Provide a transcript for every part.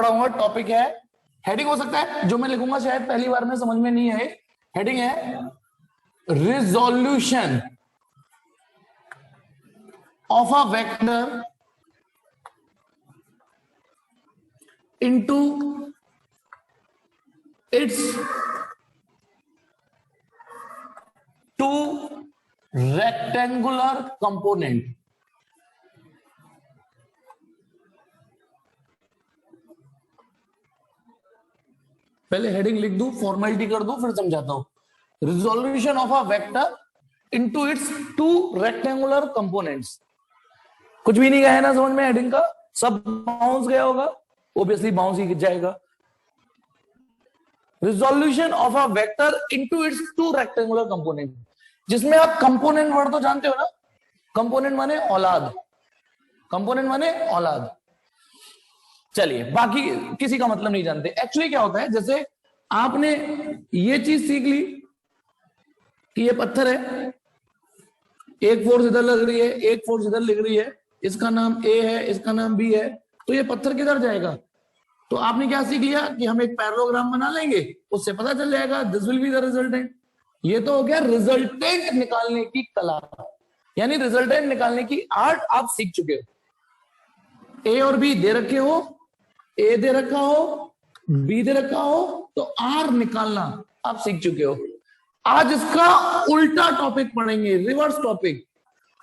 पढ़ाऊंगा टॉपिक है, हेडिंग हो सकता है जो मैं लिखूंगा शायद पहली बार में समझ में नहीं आए। हेडिंग है resolution of a vector into its two rectangular component. पहले हेडिंग लिख दूं, फॉर्मेलिटी कर दूं, फिर समझाता हूं। Resolution of a vector into its two rectangular components. कुछ भी नहीं गया है ना समझ में हेडिंग का? सब बाउंस गया होगा, ऑब्वियसली बाउंस ही जाएगा। Resolution of a vector into its two rectangular component, जिसमें आप कंपोनेंट वर्ड तो जानते हो ना, कंपोनेंट माने औलाद, कंपोनेंट माने औलाद। चलिए बाकी किसी का मतलब नहीं जानते। एक्चुअली क्या होता है, जैसे आपने ये चीज सीख ली कि ये पत्थर है, एक फोर्स इधर लग रही है, एक फोर्स इधर लग रही है, इसका नाम ए है, इसका नाम बी है, तो ये पत्थर किधर जाएगा? तो आपने क्या सीख लिया कि हम एक पैरेललोग्राम बना लेंगे, उससे पता चल जाएगा this will be the resultant. ये तो हो गया रिजल्टेंट निकालने की कला, यानी रिजल्टेंट निकालने की आर्ट आप सीख चुके हो। ए और बी दे रखे हो, ए दे रखा हो, बी दे रखा हो, तो आर निकालना आप सीख चुके हो। आज इसका उल्टा टॉपिक पढ़ेंगे, reverse topic,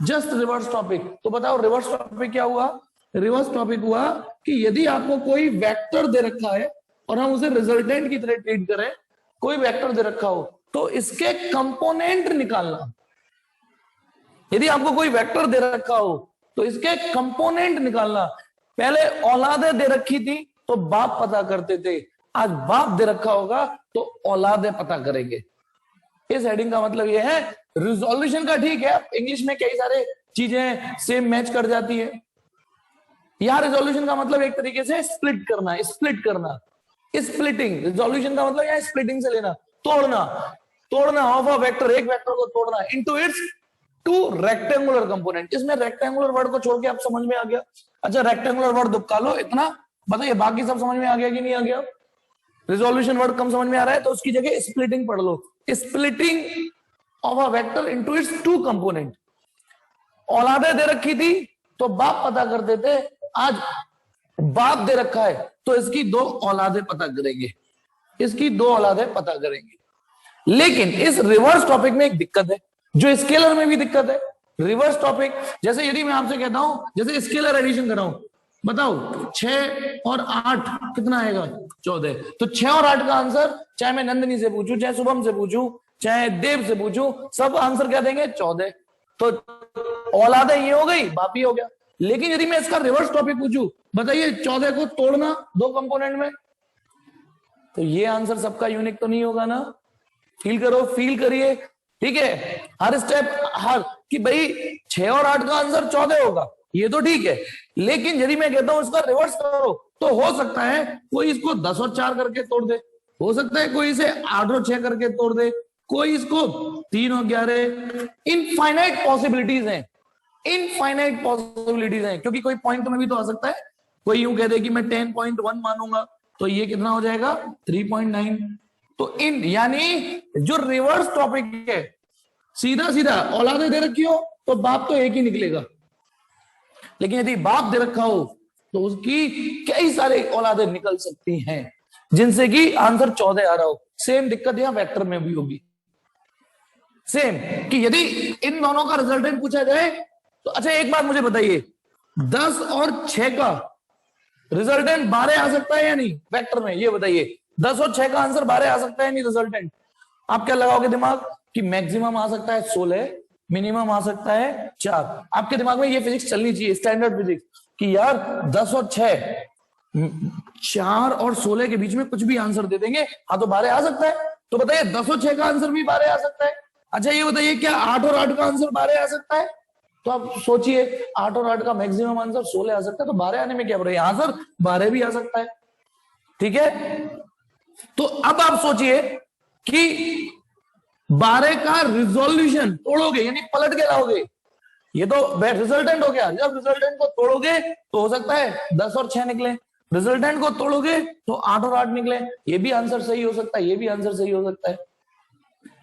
just reverse topic. तो बताओ रिवर्स टॉपिक क्या हुआ? रिवर्स टॉपिक हुआ कि यदि आपको कोई वेक्टर दे रखा है और हम उसे रिजल्टेंट की तरह ट्रीट करें, कोई वेक्टर दे रखा हो तो इसके कंपोनेंट निकालना। यदि आपको कोई वेक्टर दे रखा हो तो इसके कंपोनेंट निकालना। पहले औलादे दे रखी थी तो बाप पता करते थे, आज बाप दे रखा होगा तो औलादे पता करेंगे। इस हेडिंग का मतलब यह है रिजोल्यूशन का। ठीक है, इंग्लिश में कई सारे चीजें सेम मैच कर जाती है। यहां रिजोल्यूशन का मतलब एक तरीके से स्प्लिट करना, स्प्लिट करना, स्प्लिटिंग। रिजोल्यूशन का मतलब यहां स्प्लिटिंग से लेना, तोड़ना, तोड़ना ऑफ अ वेक्टर, एक वेक्टर को तोड़ना into its two rectangular component. इसमें रेक्टेंगुलर वर्ड को छोड़ के आप समझ में आ गया? अच्छा रेक्टेंगुलर वर्ड दुबका लो, इतना बताइए बाकी सब समझ में आ गया कि नहीं आ गया? रिजोल्यूशन वर्ड कम समझ में आ रहा है तो उसकी जगह स्प्लिटिंग पढ़ लो, splitting of a vector into its two component. औलादे दे रखी थी तो बाप पता करते थे, आज बाप दे रखा है तो इसकी दो औलादे पता करेंगे, इसकी दो औलादे पता करेंगे। लेकिन इस रिवर्स टॉपिक में एक दिक्कत है, जो स्केलर में भी दिक्कत है। रिवर्स टॉपिक जैसे यदि मैं आपसे कहता हूं, जैसे स्केलर एडिशन कराऊं, बताओ 6 और 8 कितना आएगा? 14। तो 6 और 8 का आंसर चाहे मैं नंदिनी से पूछूं, चाहे शुभम से पूछूं, चाहे देव से पूछूं, सब आंसर क्या देंगे? 14। तो औलादे ये हो गई, बाप ही हो गया। लेकिन यदि मैं इसका रिवर्स टॉपिक पूछूं, बताइए 14 को तोड़ना दो कंपोनेंट में, तो ये आंसर सबका यूनिक तो नहीं होगा ना? फील करो, फील करिए, ठीक है? हर स्टेप हर कि भाई 6 और 8 का आंसर 14 होगा, ये तो ठीक है। लेकिन यदि मैं कहता हूं इसका रिवर्स करो, तो हो सकता है कोई इसको 10 और 4 करके तोड़ दे, हो सकता है कोई इसे 8 और 6 करके तोड़ दे, कोई इसको 3 और 11। इनफाइनाइट पॉसिबिलिटीज हैं, इनफाइनाइट पॉसिबिलिटीज हैं, क्योंकि कोई पॉइंट में भी तो आ सकता है। कोई यूं कह दे कि मैं 10.1 मानूंगा, तो ये कितना हो जाएगा? 3.9। तो इन यानी जो रिवर्स टॉपिक है, सीधा सीधा औलादे दे रखी हो तो बाप तो एक ही निकलेगा, लेकिन यदि बाप दे रखा हो तो उसकी कई सारे औलादे निकल सकती हैं, जिनसे कि आंसर 14 आ रहा हो। सेम दिक्कत यहां वेक्टर में भी होगी, सेम कि यदि इन दोनों का रिजल्टेंट पूछा जाए तो अच्छा एक बात मुझे बताइए, 10 और 6 का रिजल्टेंट 12 आ सकता है या नहीं वेक्टर में? ये बताइए, 10 और 6 का आंसर 12 आ सकता है नहीं रिजल्टेंट? आप क्या लगाओगे दिमाग कि मैक्सिमम आ सकता है 16, मिनिमम आ सकता है 4। आपके दिमाग में ये फिजिक्स चलनी चाहिए, स्टैंडर्ड फिजिक्स, कि यार 10 और 6, 4 और 16 के बीच में कुछ भी आंसर दे देंगे, हाँ तो 12 आ सकता है। तो बताइए 10 और 6 का आंसर भी 12 आ सकता है। अच्छा ये बताइए क्या 8 और 8 का आंसर 12 आ सकता है? तो आप सोचिए 8 और 8 का मैक्सिमम आंसर 16 आ सकता है, तो 12 आने में क्या बुराई? आंसर 12 भी आ सकता है, ठीक है? तो अब आप सोचिए कि 12 का रिजोल्यूशन तोड़ोगे यानी पलट के लाओगे, ये तो रिजल्टेंट हो गया। जब रिजल्टेंट को तोड़ोगे तो हो सकता है 10 और 6 निकले, रिजल्टेंट को तोड़ोगे तो 8 और 8 निकले, ये भी आंसर सही हो सकता है, ये भी आंसर सही हो सकता है।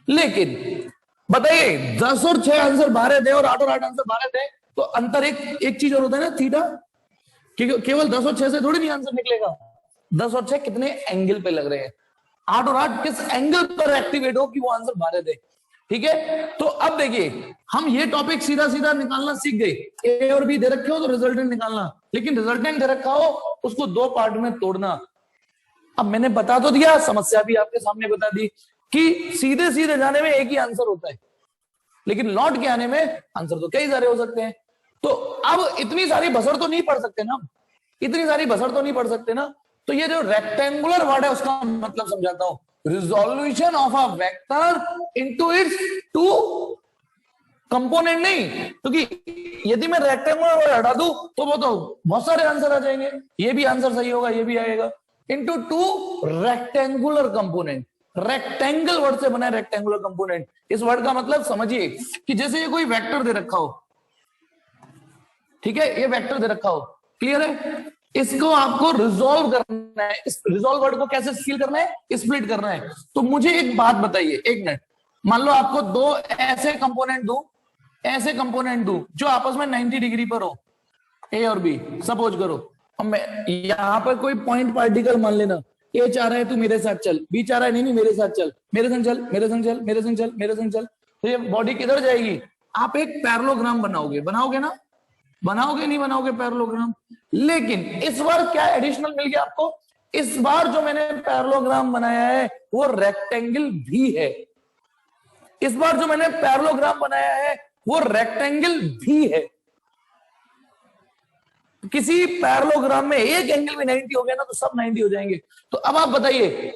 लेकिन बताइए 10 और 6 आंसर बाहर दे और 8 और 8 आंसर बाहर दे, तो अंतर एक चीज और होता है ना, थीटा। केवल 10 और 6 से थोड़ी नहीं आंसर निकलेगा, 10 और 6 कितने एंगल पे लग रहे हैं, 8 और 8 किस एंगल पर एक्टिवेट हो कि वो आंसर बाहर दे। ठीक है, तो अब देखिए हम ये टॉपिक सीधा सीधा निकालना सीख गए, ए और बी दे रखे हो तो रिजल्टेंट निकालना, लेकिन रिजल्टेंट दे रखा हो उसको 2 पार्ट में तोड़ना। अब मैंने बता तो दिया, समस्या भी आपके सामने बता दी कि सीधे सीधे जाने में एक ही आंसर होता है, लेकिन लौट के आने में आंसर तो कई सारे हो सकते हैं। तो अब इतनी सारी बसर तो नहीं पढ़ सकते ना, इतनी सारी बसर तो नहीं पढ़ सकते ना। तो ये जो रेक्टेंगुलर वर्ड है उसका मतलब समझाता हूं, resolution of a vector into it's 2 component. नहीं, क्योंकि यदि मैं रेक्टेंगुलर वर्ड हटा दूं तो वो तो बहुत सारे आंसर आ जाएंगे, ये भी आंसर सही होगा, ये भी आएगा, into 2 rectangular component. Rectangle word से बना है रेक्टेंगुलर कंपोनेंट। इस वर्ड का मतलब समझिए कि जैसे ये कोई वेक्टर दे रखा हो, ठीक है, ये वेक्टर दे रखा हो, क्लियर है, इसको आपको रिजोल्व करना है। इस रिजोल्व वर्ड को कैसे स्किल करना है, स्प्लिट करना है। तो मुझे एक बात बताइए, एक मिनट, मान लो आपको 2 ऐसे कंपोनेंट दूं, ऐसे कंपोनेंट दूं जो आपस में 90 डिग्री पर हो, ए और बी, सपोज करो। अब मैं यहां पर कोई पॉइंट पार्टिकल मान लेना, ए चाह रहा है तू मेरे साथ चल, बी चाह रहा है नहीं नहीं मेरे साथ चल, मेरे संग चल, मेरे संग चल, मेरे संग चल, मेरे संग चल, तो ये बॉडी किधर जाएगी, आप एक पैरेललोग्राम बनाओगे, बनाओगे ना, बनाओगे नहीं बनाओगे पैरेललोग्राम। लेकिन इस बार क्या एडिशनल मिल गया आपको, इस बार जो मैंने पैरेललोग्राम बनाया है वो रेक्टेंगल भी है। इस बार जो मैंने पैरेललोग्राम बनाया है वो रेक्टेंगल भी है। किसी पैरेललोग्राम में एक एंगल में 90 हो गया ना तो सब 90 हो जाएंगे। तो अब आप बताइए,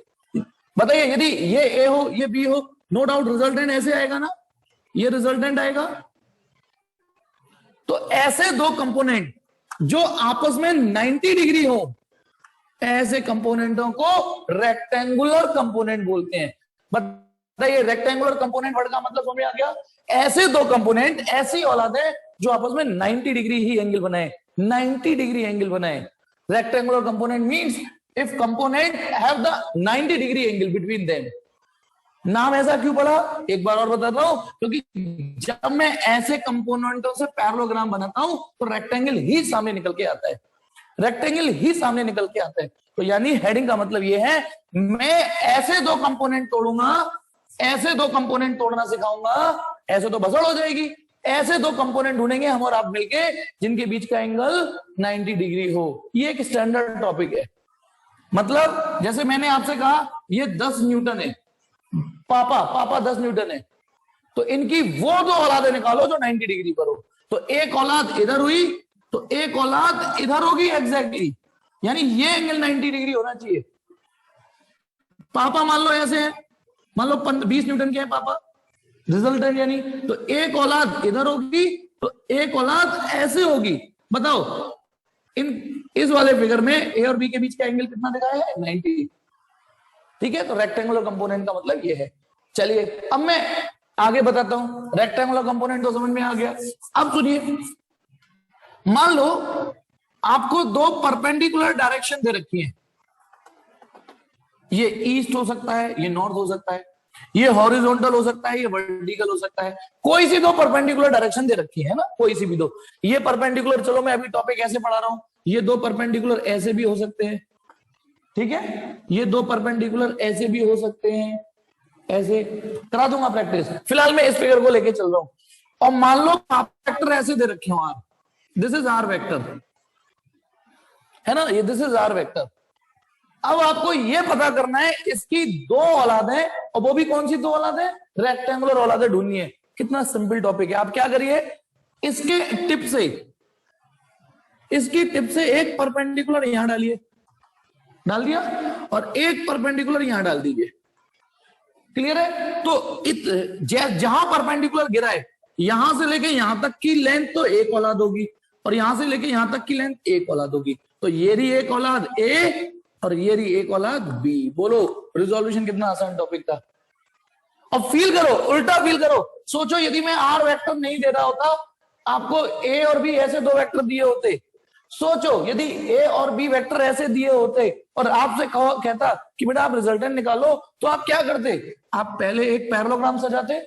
बताइए यदि ये ए हो ये बी हो, नो डाउट रिजल्टेंट ऐसे आएगा ना, ये रिजल्टेंट आएगा। तो ऐसे 2 कंपोनेंट जो आपस में 90 डिग्री हो, ऐसे कंपोनेंटों को रेक्टेंगुलर कंपोनेंट बोलते हैं। बताइए रेक्टेंगुलर कंपोनेंट वर्ड का मतलब समझ में आ गया, ऐसे 2 कंपोनेंट, ऐसी औलादें जो आपस में 90 डिग्री ही एंगल बनाए, 90 डिग्री एंगल बनाए। Rectangular component means if component have the 90 degree angle between them. नाम ऐसा क्यों पड़ा, एक बार और बताता हूं, क्योंकि जब मैं ऐसे कंपोनेंटों से पैरेललोग्राम बनाता हूं तो रेक्टेंगल ही सामने निकल के आता है, रेक्टेंगल ही सामने निकल के आता है। तो यानी हेडिंग का मतलब ये है, मैं ऐसे 2 कंपोनेंट तोड़ूंगा, ऐसे 2 कंपोनेंट तोड़ना सिखाऊंगा, ऐसे तो बसड़ हो जाएगी, ऐसे 2 कंपोनेंट ढूंढेंगे हम और आप मिलके जिनके बीच का एंगल 90 डिग्री हो। ये एक स्टैंडर्ड टॉपिक है। मतलब जैसे मैंने आपसे कहा ये 10 न्यूटन है, पापा 10 न्यूटन है, तो इनकी वो 2 औलादें निकालो जो 90 डिग्री पर हो। तो एक औलाद इधर हुई तो एक औलाद इधर होगी एग्जैक्टली, यानी ये एंगल 90 डिग्री होना चाहिए। पापा मान लो ऐसे है, मान लो 20 न्यूटन के हैं पापा, रिजल्टेंट यानी, तो एक औलाद इधर होगी तो एक औलाद ऐसे होगी। बताओ इस वाले फिगर में ए और बी के बीच का एंगल कितना दिखाया है, 90। ठीक है, तो रेक्टेंगुलर कंपोनेंट का मतलब ये है। चलिए अब मैं आगे बताता हूं, रेक्टेंगुलर कंपोनेंट तो समझ में आ गया। अब सुनिए, मान लो आपको 2 परपेंडिकुलर डायरेक्शन दे रखी है, ये ईस्ट हो सकता है, ये नॉर्थ हो सकता है, ये हॉरिजॉन्टल हो सकता है, ये वर्टिकल हो सकता है, कोई सी 2 परपेंडिकुलर डायरेक्शन दे रखी है ना, कोई सी भी 2। ये परपेंडिकुलर, चलो मैं अभी टॉपिक ऐसे पढ़ा रहा हूं, ये 2 परपेंडिकुलर ऐसे भी हो सकते हैं, ठीक है, ये 2 परपेंडिकुलर ऐसे भी हो सकते हैं, ऐसे करा दूंगा प्रैक्टिस। फिलहाल मैं इस फिगर को लेके चल रहा हूं, और मान लो आप वेक्टर ऐसे दे रखे हो, R, this is R vector है ना, ये दिस इज आर वेक्टर। अब आपको ये पता करना है इसकी 2 औलादें, और वो भी कौन सी 2 औलादें, रेक्टेंगुलर औलादें ढूंढनी है। कितना सिंपल टॉपिक है। आप क्या करिए, इसके टिप से, इसकी टिप से एक परपेंडिकुलर यहां डालिए, डाल दिया, और एक परपेंडिकुलर यहां डाल दीजिए, क्लियर है। तो जहां परपेंडिकुलर गिरा है, यहां से लेके यहां तक की लेंथ तो एक औलाद होगी, और यहां से लेके यहां तक की लेंथ एक औलाद होगी। तो ये रही एक औलाद ए और ये रही एक औलाद बी। बोलो रिजोल्यूशन कितना आसान टॉपिक था। अब फील करो, उल्टा फील करो, सोचो यदि मैं आर वेक्टर नहीं दे रहा होता, आपको ए और बी ऐसे 2 वेक्टर दिए होते, सोचो यदि ए और बी वेक्टर ऐसे दिए होते और आपसे कहता कि बेटा आप रिजल्टेंट निकालो, तो आप क्या करते? आप पहले एक पैरेललोग्राम सजाते,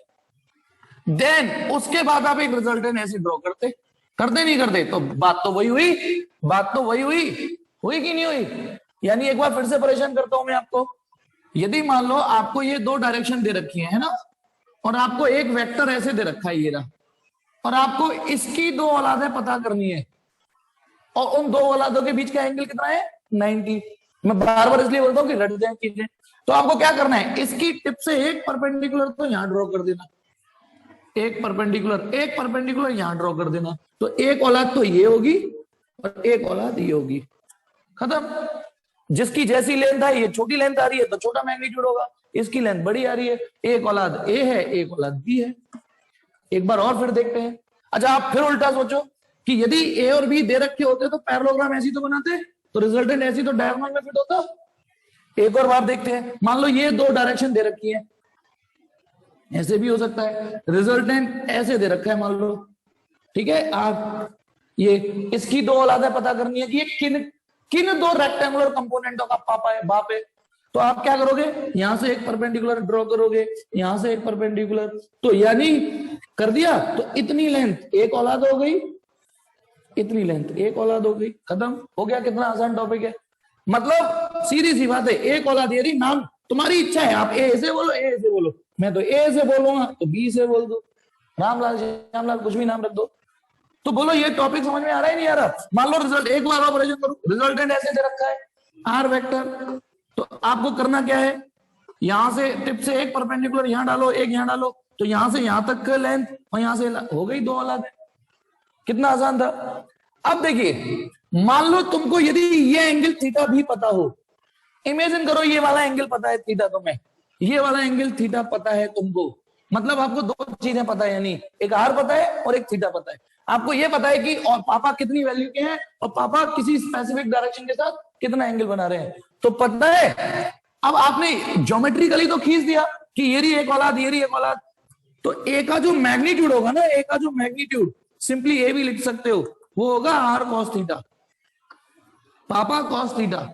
देन उसके बाद आप एक रिजल्टेंट ऐसे ड्रॉ करते। करते नहीं करते? तो बात तो वही हुई, बात तो वही हुई, हुई कि नहीं हुई? यानी एक बार फिर से परेशान करता हूं मैं आपको। यदि मान लो आपको ये दो डायरेक्शन दे रखी है ना, और आपको एक वेक्टर ऐसे दे रखा है ये रहा, और आपको इसकी दो औलादें पता करनी है, और उन दो औलादों के बीच का एंगल कितना है? 90। मैं बार बार इसलिए बोलता हूँ कि रट जाए चीजें। तो आपको क्या करना है? इसकी टिप से एक परपेंडिकुलर तो यहां ड्रॉ कर देना, एक परपेंडिकुलर यहां ड्रॉ कर देना। तो एक औलाद तो ये होगी और एक औलाद ये होगी, खत्म। जिसकी जैसी लेंथ है, ये छोटी लेंथ आ रही है तो छोटा मैग्नीट्यूड होगा, इसकी लेंथ बड़ी आ रही है। एक औलाद ए है, एक औलाद बी है। एक बार और फिर देखते हैं। अच्छा, आप फिर उल्टा सोचो कि यदि ए और बी दे रखे होते तो पैरेललोग्राम ऐसी तो बनाते, तो रिजल्टेंट ऐसी तो डायगोनल में फिट होता। एक और बार देखते हैं। मान लो ये दो डायरेक्शन दे रखी है, ऐसे भी हो सकता है, रिजल्टेंट ऐसे दे रखा है मान लो, ठीक है। आप ये इसकी दो औलादें पता करनी है कि ये किन किन दो रेक्टेंगुलर कंपोनेंटों का पापा है, बाप है। तो आप क्या करोगे? यहां से एक परपेंडिकुलर ड्रॉ करोगे, यहां से एक परपेंडिकुलर, तो यानी कर दिया। तो इतनी लेंथ एक औलाद हो गई, इतनी लेंथ एक औलाद हो गई, खत्म हो गया। कितना आसान टॉपिक है। मतलब सीधी सी बात है, एक औलाद। यदि नाम तुम्हारी इच्छा है, आप ए से बोलो, ए से बोलो, मैं तो ए से बोलूंगा तो बी से बोल दो, रामलाल श्यामलाल कुछ भी नाम रख दो। तो बोलो ये टॉपिक समझ में आ रहा है नहीं आ रहा? मान लो रिजल्ट, एक बार ऑपरेशन करो, रिजल्टेंट ऐसे दे रखा है आर वेक्टर। तो आपको करना क्या है? यहां से टिप से एक परपेंडिकुलर यहां डालो, एक यहां डालो, तो यहां से यहां तक का लेंथ और यहां से हो गई दो औलाद। कितना आसान था। अब देखिए, मान लो तुमको यदि ये एंगल थीटा भी पता हो, इमेजिन करो ये वाला एंगल पता है थीटा तुम्हें, ये वाला एंगल थीटा पता है तुमको, मतलब आपको दो चीजें पता है, यानी एक आर पता है और एक थीटा पता है। आपको ये पता है कि और पापा कितनी वैल्यू के हैं और पापा किसी स्पेसिफिक डायरेक्शन के साथ कितना एंगल बना रहे हैं, तो पता है। अब आपने ज्योमेट्रिकली तो खींच दिया कि ये रही एक औलाद, ये रही एक औलाद। तो ए का जो मैग्नीट्यूड होगा ना, ए का जो मैग्नीट्यूड, सिंपली ए भी लिख सकते हो, वो होगा आर कॉस थीटा, पापा कॉस थीटा।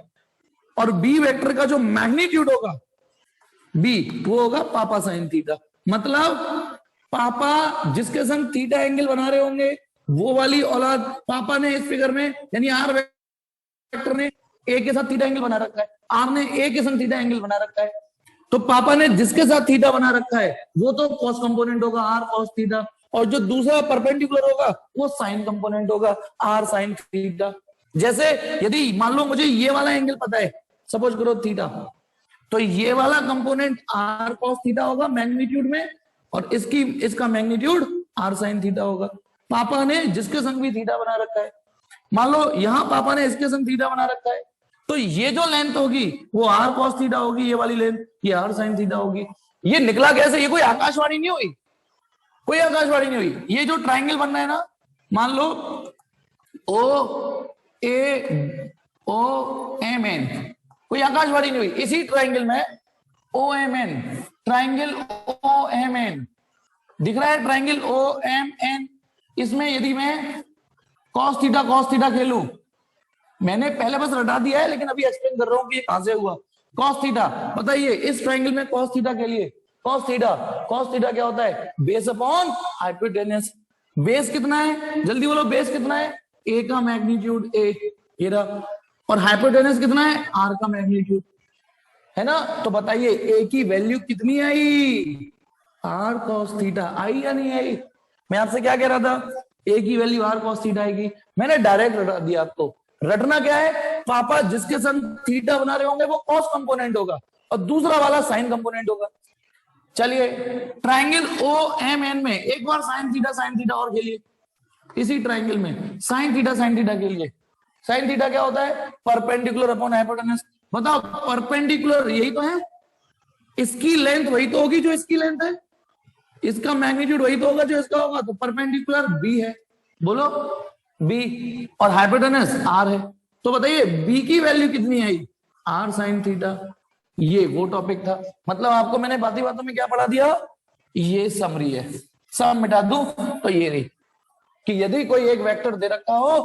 और बी वेक्टर का जो मैग्नीट्यूड होगा बी, वो होगा पापा साइन थीटा। मतलब पापा जिसके संग थीटा एंगल बना रहे होंगे, वो वाली औलाद पापा ने इस फिगर में, यानी आर वेक्टर ने ए के साथ थीटा एंगल बना रखा है, आर ने ए के संग थीटा एंगल बना रखा है। तो पापा ने जिसके साथ थीटा बना रखा है वो तो कॉस कंपोनेंट होगा आर कॉस थीटा, और जो दूसरा परपेंडिकुलर होगा वो साइन कंपोनेंट होगा आर साइन थीटा। जैसे यदि मान लो मुझे ये वाला एंगल पता है, सपोज करो थीटा, तो ये वाला कंपोनेंट आर कॉस थीटा होगा मैग्नीट्यूड में, और इसका मैग्नीट्यूड आर साइन थीटा होगा। पापा ने जिसके संग भी थीटा बना रखा है, मान लो यहां पापा ने इसके संग थीटा बना रखा है, तो ये जो लेंथ होगी वो आर कॉस थीटा होगी, ये वाली लेंथ ये आर साइन थीटा होगी। ये निकला कैसे? ये कोई आकाशवाणी नहीं हुई, कोई आकाशवाणी नहीं हुई। ये जो ट्राइंगल बन रहा है ना, मान लो ओ ए ओ एम एन, कोई आकाशवाणी नहीं हुई। इसी ट्राइंगल में O M N, triangle O M N दिख रहा है, ट्राइंगल ओ एम एन। इसमें यदि मैं कॉस थीटा खेलूं, मैंने पहले बस रटा दिया है लेकिन अभी एक्सप्लेन कर रहा हूं कि ये कहां से हुआ। कॉस थीटा बताइए, इस ट्राइंगल में कॉस थीटा के लिए कॉस थीटा क्या होता है? Base upon hypotenuse. बेस कितना है? जल्दी बोलो, बेस कितना है? ए का मैग्नीट्यूड ए, ये रहा, और हाइपोटेनस कितना है? आर का मैग्नीट्यूड, है ना। तो बताइए ए की वैल्यू कितनी आई? आर कॉस थीटा आई या नहीं आई? मैं आपसे क्या कह रहा था? ए की वैल्यू आर कॉस थीटा आएगी। मैंने डायरेक्ट रटा दिया आपको। रटना क्या है? पापा जिसके संग थीटा बना रहे होंगे वो कॉस कंपोनेंट होगा और दूसरा वाला साइन कंपोनेंट होगा। चलिए, ट्राइंगल ओ एम एन में एक बार साइन थीटा और खेलिए। इसी ट्राइंगल में साइन थीटा के लिए, साइन थीटा क्या होता है? Perpendicular upon hypotenuse. बताओ, परपेंडिकुलर यही तो है, इसकी लेंथ वही तो होगी जो इसकी लेंथ है, इसका मैग्नीट्यूड वही तो होगा जो इसका होगा, तो परपेंडिकुलर बी है, बोलो बी, और हाइपोटेनस आर है। तो बताइए बी की वैल्यू कितनी आई? Are sine theta. ये वो टॉपिक था। मतलब आपको मैंने बातों बातों में क्या पढ़ा दिया? ये समरी है। सब मिटा दूं तो ये रही कि यदि कोई एक वेक्टर दे रखा हो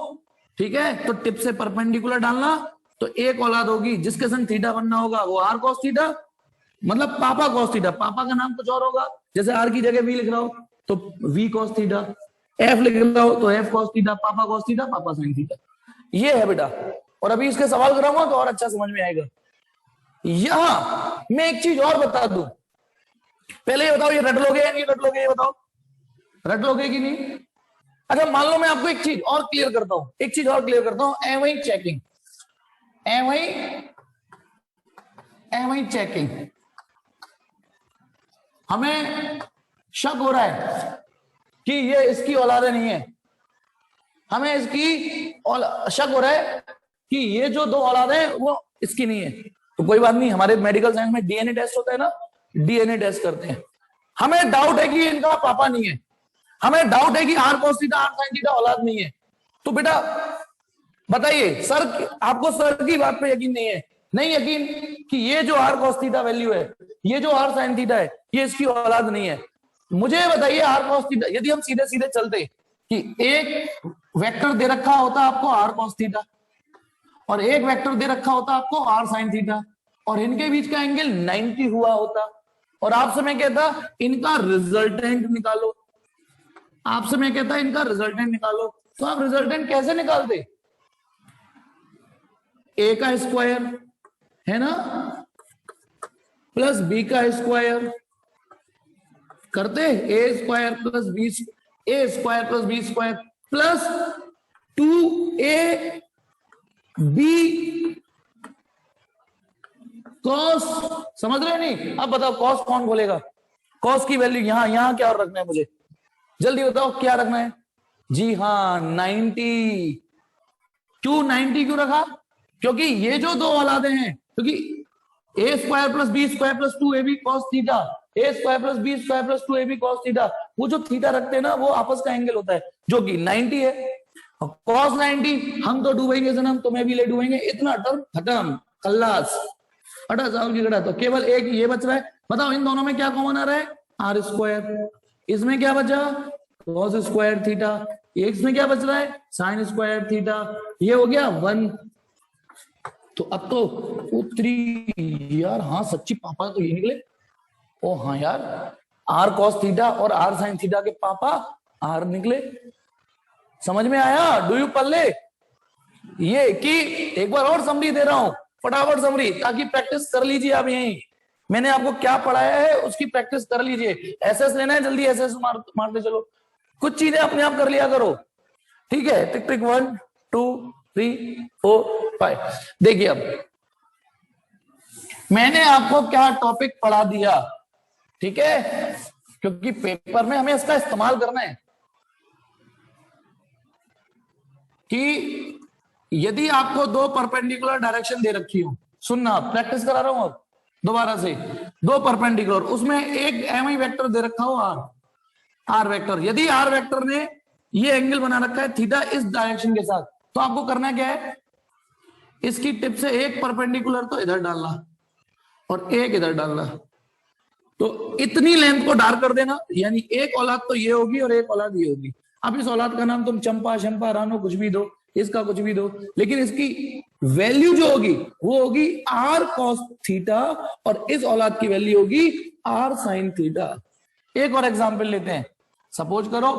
ठीक है, तो टिप से परपेंडिकुलर डालना, तो एक औलाद होगी जिसके संग थीटा बनना होगा वो आर कॉस थीटा, मतलब पापा कॉस थीटा, पापा का नाम कुछ और होगा, जैसे आर की जगह वी लिख रहा हो तो वी कॉस थीटा, एफ लिख रहा हो तो एफ कॉस थीटा, पापा कॉस थीटा, पापा साइन थीटा। ये है बेटा, और अभी इसके सवाल कराऊंगा तो और अच्छा समझ में आएगा। यहां मैं एक चीज और बता दूं, पहले ये बताओ ये रट लोगे या नहीं रट लोगे, ये बताओ रट लोगे कि नहीं। अच्छा मान लो मैं आपको एक चीज और क्लियर करता हूं, एक चीज और क्लियर करता हूं, एवं चेकिंग, एवं चेकिंग, हमें शक हो रहा है कि ये इसकी औलादे नहीं है, हमें इसकी शक हो रहा है कि ये जो दो औलादे हैं वो इसकी नहीं है, तो कोई बात नहीं, हमारे मेडिकल साइंस में डीएनए टेस्ट होता है ना, डीएनए टेस्ट करते हैं। हमें डाउट है कि इनका पापा नहीं है, हमें डाउट है कि R cos theta R sine theta औलाद नहीं है, तो बेटा बताइए सर, आपको सर की बात पे यकीन नहीं है, नहीं यकीन कि ये जो आर कॉस थीटा वैल्यू है, ये जो आर साइन थीटा है, ये इसकी औलाद नहीं है। मुझे बताइए आर कॉस थीटा, यदि हम सीधे सीधे चलते कि एक वेक्टर दे रखा होता आपको आर कॉस थीटा और एक वेक्टर दे रखा होता आपको आर साइन थीटा, और इनके बीच का एंगल 90 हुआ होता, और आपसे मैं कहता इनका रिजल्टेंट निकालो, आपसे मैं कहता इनका रिजल्टेंट निकालो, तो आप रिजल्टेंट कैसे निकालते, ए का स्क्वायर है ना प्लस बी का स्क्वायर करते, A square plus B, A square plus B square plus 2a B cos, समझ रहे हो नहीं। अब बताओ कॉस कौन बोलेगा, कॉस की वैल्यू यहां, यहां क्या रखना है मुझे, जल्दी बताओ क्या रखना है। जी हाँ 90, क्यों 90 क्यों रखा, क्योंकि ये जो दो औलादे हैं, क्योंकि A square plus B square plus 2ab cos theta, A square plus B square plus 2ab cos theta, वो जो थीटा रखते हैं ना वो आपस का एंगल होता है जो कि 90 है, कॉस 90 हम तो डूबेंगे जन्म, तुम्हें भी ले डूबेंगे, इतना टर्म खत्म खल्लास, हटा जाओ गिगड़ा, तो केवल एक ये बच रहा है। बताओ इन दोनों में क्या कॉमन आ रहा है, आर स्क्वायर, इसमें क्या बचा कॉस स्क्वायर थीटा, इसमें क्या बच रहा है साइन स्क्वायर थीटा, ये हो गया 1। तो अब तो उत्तरी यार, हाँ सच्ची पापा तो ये निकले, ओ हाँ यार आर कॉस थीटा और आर साइन थीटा के पापा आर निकले, समझ में आया, डू यू पल्ले। ये कि एक बार और समरी दे रहा हूं, फटाफट समरी, ताकि प्रैक्टिस कर लीजिए आप, यहीं मैंने आपको क्या पढ़ाया है उसकी प्रैक्टिस कर लीजिए, एसएस लेना है जल्दी एसएस मारते चलो, कुछ चीजें अपने आप कर लिया करो, ठीक है। टिक टिक 1 2 3 4 5। देखिए अब मैंने आपको क्या टॉपिक पढ़ा दिया, ठीक है, क्योंकि पेपर में हमें इसका इस्तेमाल करना है कि यदि आपको दो परपेंडिकुलर डायरेक्शन दे रखी हो, सुनना प्रैक्टिस करा रहा हूं अब दोबारा से, दो परपेंडिकुलर, उसमें एक एमआई वेक्टर दे रखा हो आर वेक्टर, यदि आर वेक्टर ने ये एंगल बना रखा है थीटा इस डायरेक्शन के साथ, तो आपको करना क्या है, इसकी टिप से एक परपेंडिकुलर तो इधर डालना और एक इधर डालना, तो इतनी लेंथ को डार्क कर देना, यानी एक औलाद तो ये होगी और एक औलाद ये होगी। अब इस औलाद का नाम तुम चंपा शंपा रानो कुछ भी दो, इसका कुछ भी दो, लेकिन इसकी वैल्यू जो होगी वो होगी आर कॉस थीटा और इस औलाद की वैल्यू होगी आर साइन थीटा। एक और एग्जांपल लेते हैं, सपोज करो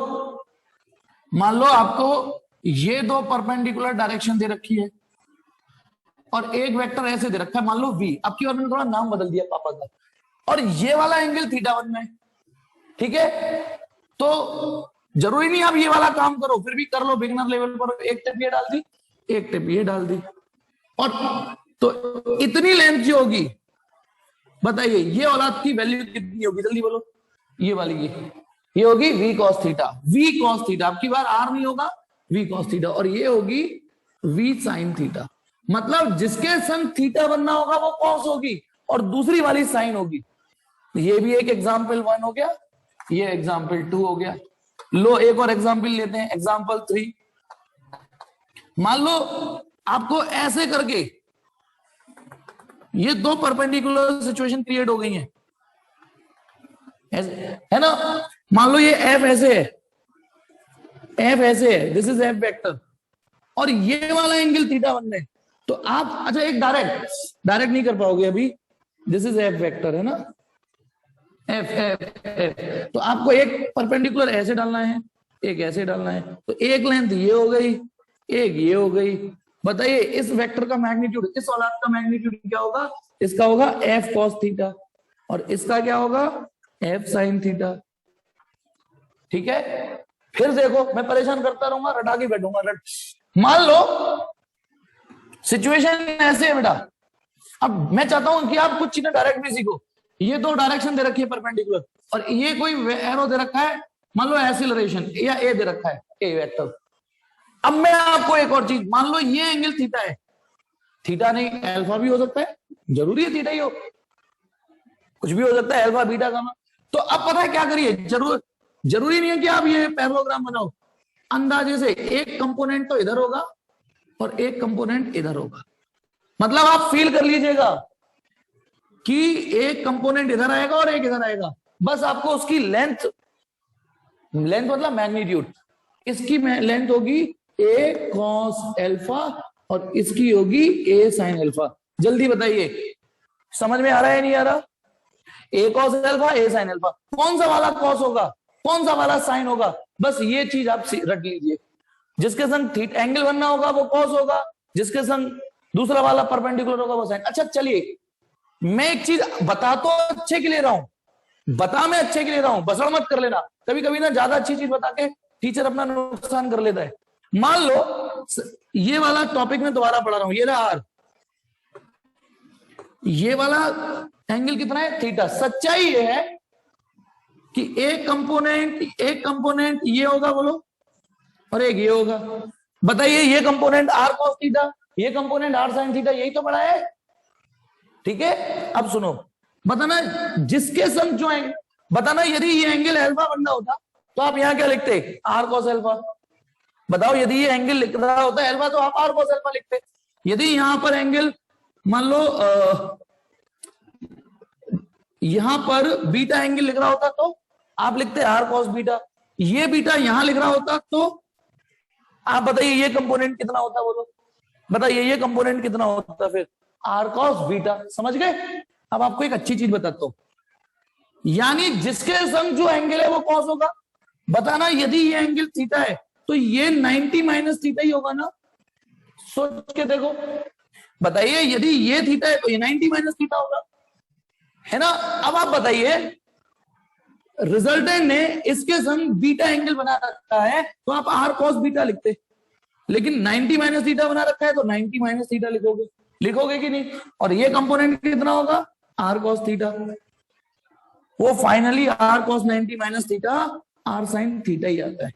मान लो आपको ये दो परपेंडिकुलर डायरेक्शन दे रखी है और एक वेक्टर ऐसे दे रखा है, मान लो v, अब की बार मैंने थोड़ा नाम बदल दिया पापा का, और ये वाला एंगल थीटा 1 में, ठीक है, तो जरूरी नहीं आप ये वाला काम करो, फिर भी कर लो बिगिनर लेवल पर, एक टिप ये डाल दी एक टिप ये डाल दी, और तो इतनी लेंथ जो होगी बताइए ये औलाद की वैल्यू कितनी होगी, जल्दी बोलो, ये वाली ये होगी v cos theta, v cos theta, आपकी बार r नहीं होगा v cos थीटा, और ये होगी v sin थीटा, मतलब जिसके संग थीटा बनना होगा वो cos होगी और दूसरी वाली साइन होगी। ये भी एक एग्जाम्पल 1 हो गया, ये एग्जाम्पल 2 हो गया। लो एक और एग्जाम्पल लेते हैं, एग्जाम्पल 3। मान लो आपको ऐसे करके ये दो परपेंडिकुलर सिचुएशन क्रिएट हो गई है, है ना, मान लो ये f ऐसे है, f ऐसे है, दिस इज f वेक्टर, और ये वाला एंगल थीटा बनने, तो आप अच्छा एक डायरेक्ट नहीं कर पाओगे अभी, दिस इज एफ वेक्टर है ना, एफ एफ एफ, तो आपको एक परपेंडिकुलर ऐसे डालना है, एक ऐसे डालना है, तो एक लेंथ ये हो गई, एक ये हो गई। बताइए इस वेक्टर का मैग्नीट्यूड, इस औलाद का मैग्नीट्यूड क्या होगा? इसका होगा एफ कॉस थीटा, और इसका क्या होगा? F sine theta. ठीक है, फिर देखो मैं परेशान करता रहूंगा, रटा के बैठूंगा। मान लो सिचुएशन ऐसे है बेटा, अब मैं चाहता हूं कि आप कुछ चीजें डायरेक्ट भी सीखो। ये दो डायरेक्शन दे रखी है परपेंडिकुलर, और ये कोई एरो दे रखा है, मान लो एक्सीलरेशन या ए दे रखा है, ए वेक्टर। अब मैं आपको एक और चीज, मान लो ये एंगल थीटा है, थीटा नहीं अल्फा भी हो सकता है, जरूरी है थीटा ही हो, कुछ भी हो सकता है, अल्फा बीटा का। तो अब पता है क्या करिए, जरूरी नहीं है कि आप ये पैरेललोग्राम बनाओ, अंदाजे से एक कंपोनेंट तो इधर होगा और एक कंपोनेंट इधर होगा। मतलब आप फील कर लीजिएगा कि एक कंपोनेंट इधर आएगा और एक इधर आएगा, बस आपको उसकी लेंथ मतलब मैग्नीट्यूड, इसकी लेंथ होगी ए कॉस अल्फा और इसकी होगी ए साइन अल्फा। जल्दी बताइए समझ में आ रहा है नहीं आ रहा? ए कॉस अल्फा ए साइन अल्फा, कौन सा वाला कॉस होगा, कौन सा वाला साइन होगा, बस ये चीज आप रट लीजिए। जिसके संग थीटा एंगल बनना होगा वो कॉस होगा, जिसके संग दूसरा वाला परपेंडिकुलर होगा वो साइन। अच्छा चलिए मैं एक चीज बता तो अच्छे के लिए रहा हूं, बता मैं अच्छे के लिए रहा हूं, बसड़ मत कर लेना। कभी कभी ना ज्यादा अच्छी चीज बता के टीचर अपना नुकसान कर लेता है। मान लो ये वाला टॉपिक में दोबारा पढ़ा रहा हूं, ये रहा आर, ये वाला एंगल कितना है? थीटा। सच्चाई ये है कि एक कंपोनेंट ये होगा बोलो, और एक ये होगा। बताइए ये कंपोनेंट आर कॉस थीटा, ये कंपोनेंट आर साइन थीटा, यही तो पढ़ा है। ठीक है, अब सुनो, बताना जिसके संग जो एंगल, बताना यदि ये एंगल अल्फा बनना होता तो आप यहां क्या लिखते? R cos alpha. बताओ यदि ये एंगल लिख रहा होता है अल्फा तो आप आर कॉस अल्फा लिखते। यदि यहां पर एंगल मान लो यहां पर बीटा एंगल लिख रहा होता तो आप लिखते आर कॉस बीटा। ये बीटा यहां लिख रहा होता तो आप बताइए ये कंपोनेंट कितना होता? बोलो बताइए ये कंपोनेंट कितना होता? फिर आर कॉस बीटा। समझ गए? अब आपको एक अच्छी चीज बताता हूं, यानी जिसके संग जो एंगल है वो कॉस होगा। बताना यदि ये एंगल थीटा है तो ये 90 माइनस थीटा ही होगा ना? सोच के देखो, बताइए यदि ये थीटा है तो ये 90 माइनस थीटा होगा, है ना? अब आप बताइए रिजल्टेंट ने इसके संग बीटा एंगल बना रखा है तो आप आर कॉस बीटा लिखते, लेकिन 90 माइनस थीटा बना रखा है तो 90 माइनस थीटा लिखोगे कि नहीं? और ये कंपोनेंट कितना होगा? R cos theta. वो finally R cos 90 minus theta R sine theta ही आता है।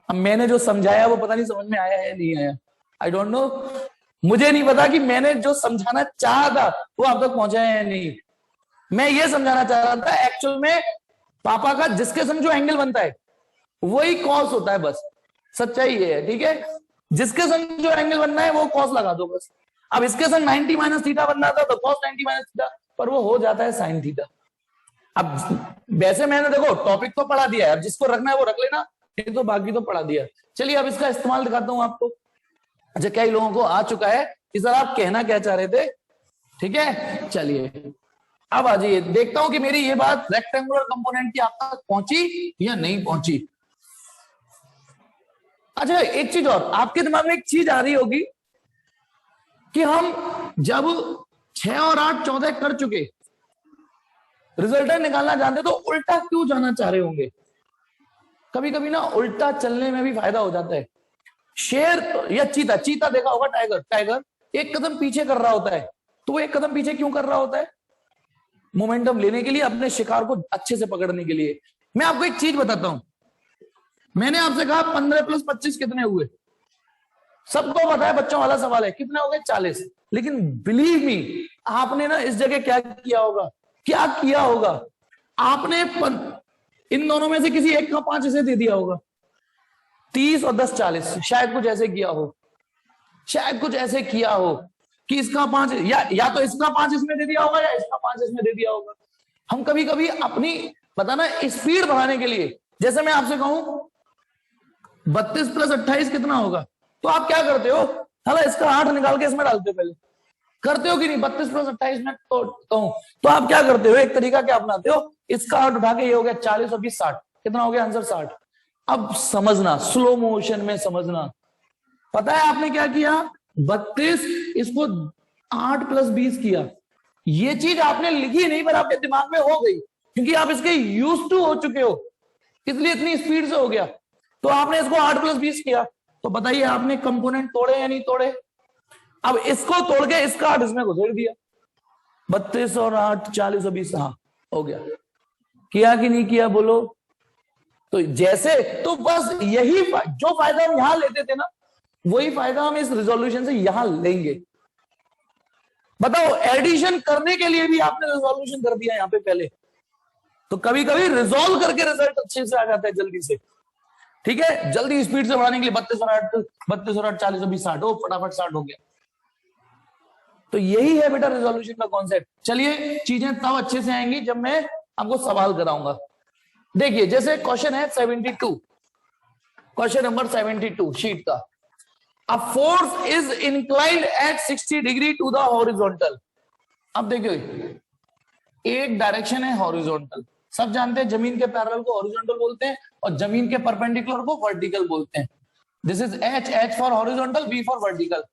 अब मैंने जो समझाया वो पता नहीं समझ में आया है नहीं आया, आई डोंट नो। मुझे नहीं पता कि मैंने जो समझाना चाहा था वो आप तक पहुंचा है या नहीं। मैं ये समझाना चाह रहा था एक्चुअल में पापा का जिसके संग जो एंगल बनता है वही कॉस होता है, बस सच्चाई ये है। ठीक है, जिसके संग जो एंगल बनना है वो कॉस लगा दो बस। अब इसके संग 90 माइनस थीटा बनना था तो कॉस 90 माइनस थीटा, पर वो हो जाता है साइन थीटा। अब वैसे मैंने देखो टॉपिक तो पढ़ा दिया है, अब जिसको रखना है वो रख लेना, नहीं तो बाकी तो पढ़ा दिया। चलिए अब इसका इस्तेमाल दिखाता हूं आपको। अच्छा कई लोगों को आ चुका है कि सर आप कहना क्या चाह रहे थे। ठीक है, चलिए अब आ जाइए, देखता हूं कि मेरी ये बात रेक्टेंगुलर कंपोनेंट की आप तक पहुंची या नहीं पहुंची। अच्छा एक चीज और आपके दिमाग में एक चीज आ रही होगी कि हम जब 6 और 8 14 कर चुके, रिजल्टेंट निकालना जानते तो उल्टा क्यों जाना चाह रहे होंगे? कभी कभी ना उल्टा चलने में भी फायदा हो जाता है। शेर या चीता देखा होगा, टाइगर एक कदम पीछे कर रहा होता है, तो वो एक कदम पीछे क्यों कर रहा होता है? मोमेंटम लेने के लिए, अपने शिकार को अच्छे से पकड़ने के लिए। मैं आपको एक चीज बताता हूं, मैंने आपसे कहा 15 प्लस 25 कितने हुए? सबको पता है, बच्चों वाला सवाल है, कितने हो गए? 40। लेकिन बिलीव मी, आपने ना इस जगह क्या किया होगा? आपने इन दोनों में से किसी एक का 5 इसे दे दिया होगा। 30 और 10 40, शायद कुछ ऐसे किया हो कि इसका 5 या तो इसका 5 इसमें दे दिया होगा या इसका 5 इसमें दे दिया होगा। हम कभी कभी अपनी बताना स्पीड बढ़ाने के लिए, जैसे मैं आपसे कहूं 32 प्लस 28 कितना होगा, तो आप क्या करते हो, साला इसका 8 निकाल के इसमें डालते हो, पहले करते हो कि नहीं, 32 + 28 में तो आप क्या करते हो, एक तरीका क्या अपनाते हो, इसका 8 उठा के ये हो गया 40 और 20 60, कितना हो गया आंसर 60। अब समझना, स्लो मोशन में समझना, पता है आपने क्या किया, 32 इसको 8 + 20 किया, ये चीज आपने लिखी नहीं पर आपके दिमाग में हो गई, क्योंकि आप इसके यूज टू हो चुके हो, इसलिए इतनी स्पीड से हो गया। तो आपने इसको 8 + 20 किया, तो बताइए आपने कंपोनेंट तोड़े या नहीं तोड़े। अब इसको तोड़ के इसका 8 इसमें घुसेड़ दिया, 32 और 8 40 और 20, हाँ हो गया। किया कि नहीं किया बोलो। तो जैसे, तो बस यही जो फायदा हम यहां लेते थे ना, वही फायदा हम इस रिजोल्यूशन से यहां लेंगे। बताओ, एडिशन करने के लिए भी आपने रिजोल्यूशन कर दिया यहां पे पहले, तो कभी कभी रिजोल्व करके रिजल्ट अच्छे से आ जाता है जल्दी से, ठीक है, जल्दी स्पीड से बढ़ाने के लिए 32 और 8 40 और 20 60 हो, फटाफट 60 हो गया। तो यही है बेटा रिजोल्यूशन का कॉन्सेप्ट। चलिए, चीजें तब अच्छे से आएंगी जब मैं आपको सवाल कराऊंगा। देखिए, जैसे क्वेश्चन है 72, क्वेश्चन नंबर 72 शीट का, a force is inclined at 60 degree to the horizontal. अब देखिए, एक डायरेक्शन है हॉरिजॉन्टल, सब जानते हैं जमीन के पैरेलल को हॉरिजॉन्टल बोलते हैं और जमीन के परपेंडिकुलर को वर्टिकल बोलते हैं। This is H for horizontal, V for vertical,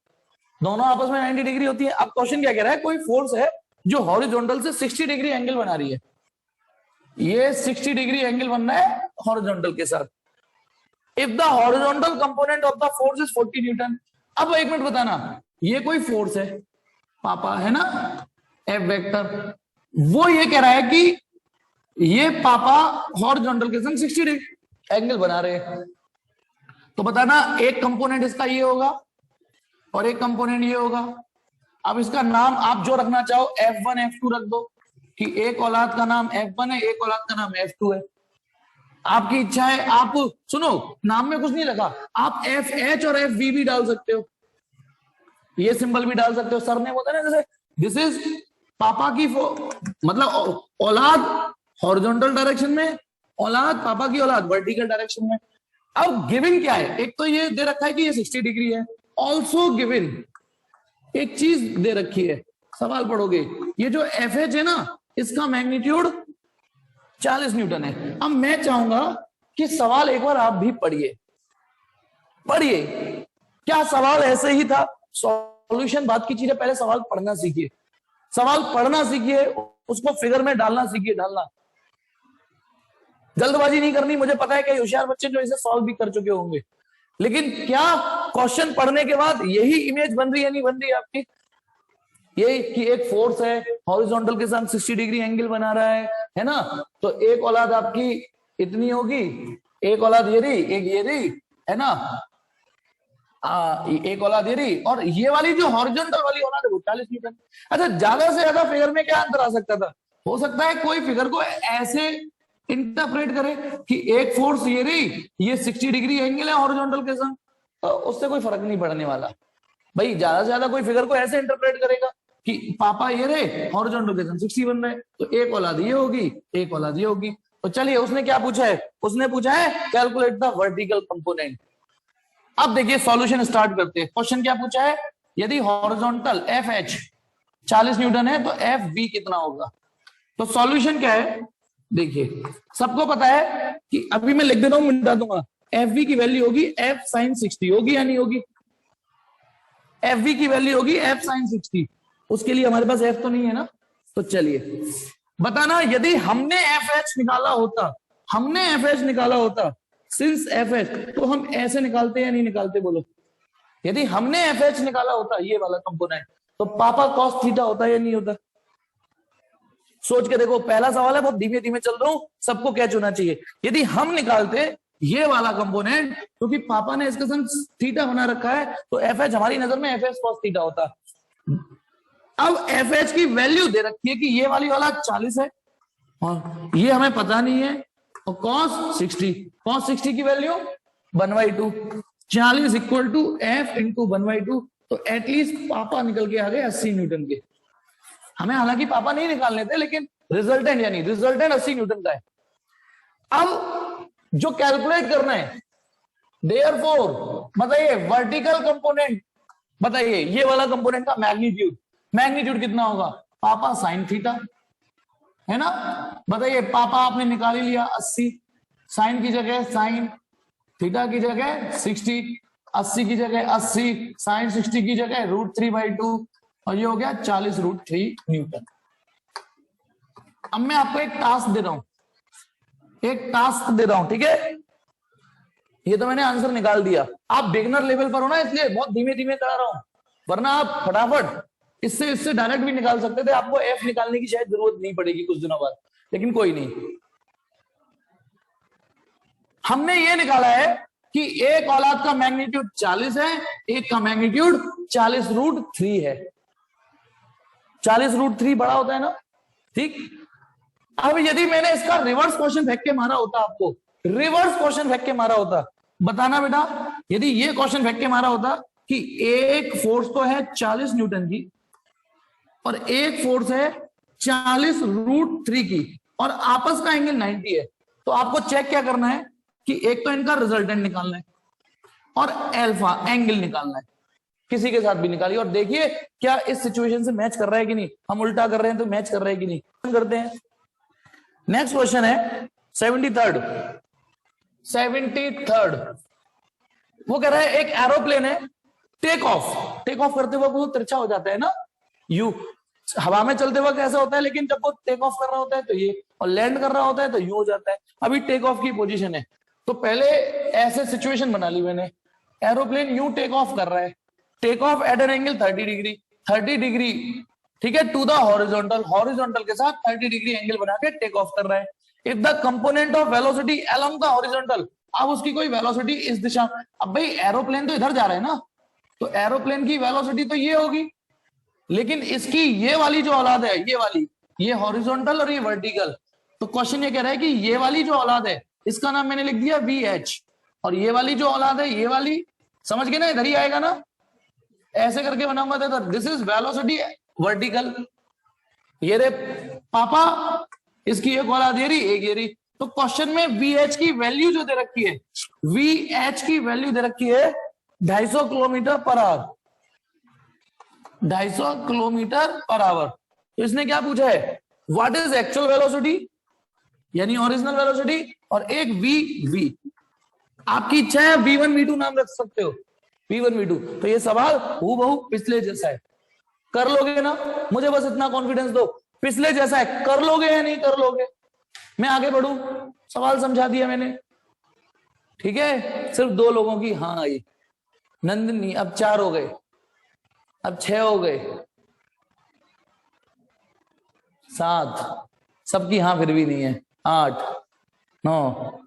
दोनों आपस में 90 डिग्री होती है। अब क्वेश्चन क्या कह रहा है, कोई फोर्स है जो हॉरिजॉन्टल से 60 डिग्री एंगल बना रही है, ये 60 डिग्री एंगल बनना है हॉरिजॉन्टल के साथ। If the horizontal component of the force is 40 Newton. अब एक मिनट बताना, ये कोई फोर्स है, पापा है ना, एफ वेक्टर, वो ये कह रहा है कि ये पापा हॉरिजॉन्टल के साथ 60 डिग्री एंगल बना रहे हैं। तो बताना, एक कंपोनेंट इसका ये होगा और एक कंपोनेंट ये होगा। अब इसका नाम आप जो रखना चाहो, F1 F2 रख दो, कि एक औलाद का नाम F1 है, एक औलाद का नाम F2 है, आपकी इच्छा है। आप सुनो, नाम में कुछ नहीं लगा, आप FH और FV भी डाल सकते हो, ये सिंबल भी डाल सकते हो। सर ने बोला ना, जैसे दिस इज पापा की मतलब औलाद हॉरिजॉन्टल डायरेक्शन में, औलाद पापा की औलाद वर्टिकल डायरेक्शन में। अब गिवन क्या है, एक तो ये दे रखा है कि ये 60 डिग्री है, ऑल्सो गिवन एक चीज दे रखी है, सवाल पढ़ोगे, ये जो FH है ना, इसका मैग्नीट्यूड 40 न्यूटन है। अब मैं चाहूंगा कि सवाल एक बार आप भी पढ़िए, पढ़िए, क्या सवाल ऐसे ही था, सॉल्यूशन बात की चीज है, पहले सवाल पढ़ना सीखिए, सवाल पढ़ना सीखिए, उसको फिगर में डालना सीखिए, डालना, जल्दबाजी नहीं करनी। मुझे पता है कि होशियार बच्चे जो इसे सॉल्व भी कर चुके होंगे, लेकिन क्या क्वेश्चन पढ़ने के बाद यही इमेज बन रही है, नहीं बन रही है आपकी, ये कि एक फोर्स है हॉरिजॉन्टल के साथ 60 डिग्री एंगल बना रहा है ना, तो एक औलाद आपकी इतनी होगी, एक औलाद ये रही, एक ये रही, है ना, एक औलाद ये रही, और ये वाली जो हॉरिजॉन्टल वाली औलाद है वो 40 न्यूटन। अच्छा, ज्यादा से ज्यादा फिगर में क्या अंतर आ सकता था, हो सकता है कोई फिगर को ऐसे इंटरप्रेट करे कि एक फोर्स ये रही, ये 60 डिग्री एंगल है हॉरिजॉन्टल के साथ, तो उससे कोई फर्क नहीं पड़ने वाला भाई। ज्यादा से ज्यादा कोई फिगर को ऐसे इंटरप्रेट करेगा कि पापा ये रहे, हॉरिजॉन्टल के साथ 60 बन रहे, तो एक औलाद ये होगी, एक औलाद ये होगी। तो चलिए, उसने क्या पूछा है, उसने पूछा है कैलकुलेट द वर्टिकल कंपोनेंट। अब देखिए सॉल्यूशन स्टार्ट करते हैं। क्वेश्चन क्या पूछा है, यदि हॉरिजॉन्टल FH 40 न्यूटन है तो FV कितना होगा। तो सॉल्यूशन क्या है, देखिए सबको पता है कि अभी मैं लिख देता हूं, मिटा दूंगा, FV की वैल्यू होगी F sin 60, होगी या नहीं होगी, FV की वैल्यू होगी F sin 60। उसके लिए हमारे पास F तो नहीं है ना, तो चलिए बताना, यदि हमने FH निकाला होता, हमने FH निकाला होता सिंस FH, तो हम ऐसे निकालते या नहीं निकालते बोलो। यदि हमने FH निकाला होता, ये वाला कंपोनेंट, तो पापा cos थीटा होता या नहीं होता। सोच के देखो, पहला सवाल है, बहुत धीमे धीमे चल रहा हूं, सबको कैच होना चाहिए। यदि हम निकालते ये वाला कंपोनेंट, क्योंकि पापा ने इसके साथ थीटा बना रखा है, तो FH हमारी नजर में FH cos थीटा होता। अब FH की वैल्यू दे रखी है कि ये वाली वाला 40 है और ये हमें पता नहीं है, और cos 60 की value 1/2, 40 equal to F into 1/2, तो एटलीस्ट पापा निकल के आ गए 80 न्यूटन के। हमें हालांकि पापा नहीं निकालने थे, लेकिन रिजल्टेंट यानी रिजल्टेंट 80 न्यूटन का है। अब जो कैलकुलेट करना है, देयरफॉर बताइए वर्टिकल कंपोनेंट, बताइए ये वाला कंपोनेंट का मैग्नीट्यूड, मैग्नीट्यूड कितना होगा पापा साइन थीटा, है ना। बताइए पापा आपने निकाल ही लिया 80, साइन की जगह साइन, थीटा की जगह 60, 80 की जगह 80, साइन 60 की जगह √3/2, और ये हो गया 40√3 न्यूटन। अब मैं आपको एक टास्क दे रहा हूं, एक टास्क दे रहा हूं, ठीक है। ये तो मैंने आंसर निकाल दिया, आप बिगनर लेवल पर हो ना, इसलिए बहुत धीमे धीमे करा रहा हूं, वरना आप फटाफट इससे डायरेक्ट भी निकाल सकते थे, आपको एफ निकालने की शायद जरूरत नहीं पड़ेगी कुछ दिनों बाद, लेकिन कोई नहीं। हमने ये निकाला है कि एक औलाद का मैग्नीट्यूड 40 है, एक का मैग्नीट्यूड 40√3 है। 40√3 बड़ा होता है ना, ठीक। अब यदि मैंने इसका रिवर्स क्वेश्चन फेंक के मारा होता, आपको रिवर्स क्वेश्चन फेंक के मारा होता, बताना बेटा, यदि ये क्वेश्चन फेंक के मारा होता कि एक फोर्स तो है 40 न्यूटन की और एक फोर्स है 40√3 की और आपस का एंगल 90 है, तो आपको चेक क्या करना है कि एक तो इनका रिजल्टेंट निकालना है और अल्फा एंगल निकालना है, किसी के साथ भी निकालिए और देखिए क्या इस सिचुएशन से मैच कर रहा है कि नहीं। हम उल्टा कर रहे हैं तो मैच कर रहा है कि नहीं, करते हैं। नेक्स्ट क्वेश्चन है 73rd, वो कह रहा है एक एरोप्लेन है, टेक ऑफ करते वक्त वो तिरछा हो जाता है ना, यू हवा में चलते वक्त ऐसा होता है, लेकिन जब वो टेक ऑफ कर रहा होता है तो ये, और लैंड कर रहा होता है तो यू हो जाता है। अभी टेक ऑफ की पोजीशन है, तो पहले ऐसे सिचुएशन बना ली मैंने, एरोप्लेन यू टेक ऑफ कर रहा है, take off at an angle 30 degree, ठीक है, टू द हॉरिजॉन्टल के साथ 30 डिग्री एंगल बना के टेक ऑफ कर रहा है। If the component of velocity along the horizontal, अब उसकी कोई वेलोसिटी इस दिशा, अब भाई एरोप्लेन तो इधर जा रहा है ना, तो एरोप्लेन की वेलोसिटी तो ये होगी, लेकिन इसकी ये वाली जो औलाद है, ये वाली, ये हॉरिजॉन्टल और ये वर्टिकल, तो क्वेश्चन ये कह रहा है कि ये वाली जो औलाद है इसका नाम मैंने लिख दिया VH, और ये वाली जो औलाद है, ये वाली, समझ गए ना, इधर ही आएगा ना, ऐसे करके बनाऊंगा तो दिस इज वेलोसिटी वर्टिकल, ये रे पापा, इसकी एक औलाद ये रही, एक ये रही, तो क्वेश्चन में VH की वैल्यू जो दे रखी है, VH की वैल्यू दे रखी है 250 kilometre per hour, 250 kilometre per hour. तो इसने क्या पूछा है, व्हाट इज एक्चुअल वेलोसिटी यानी ओरिजिनल वेलोसिटी, और एक V, आपकी इच्छा है V1 V2 नाम रख सकते हो, V1 V2, तो ये सवाल हूबहू पिछले जैसा है, कर लोगे ना, मुझे बस इतना कॉन्फिडेंस दो, पिछले जैसा है, कर लोगे या नहीं कर लोगे। मैं आगे बढ़ू, सवाल समझा दिया मैंने, ठीक है, सिर्फ 2 लोगों की हाँ आई, नंदिनी, अब 4 हो गए, अब 6 हो गए, 7, सबकी हाँ फिर भी नहीं है, 8, 9,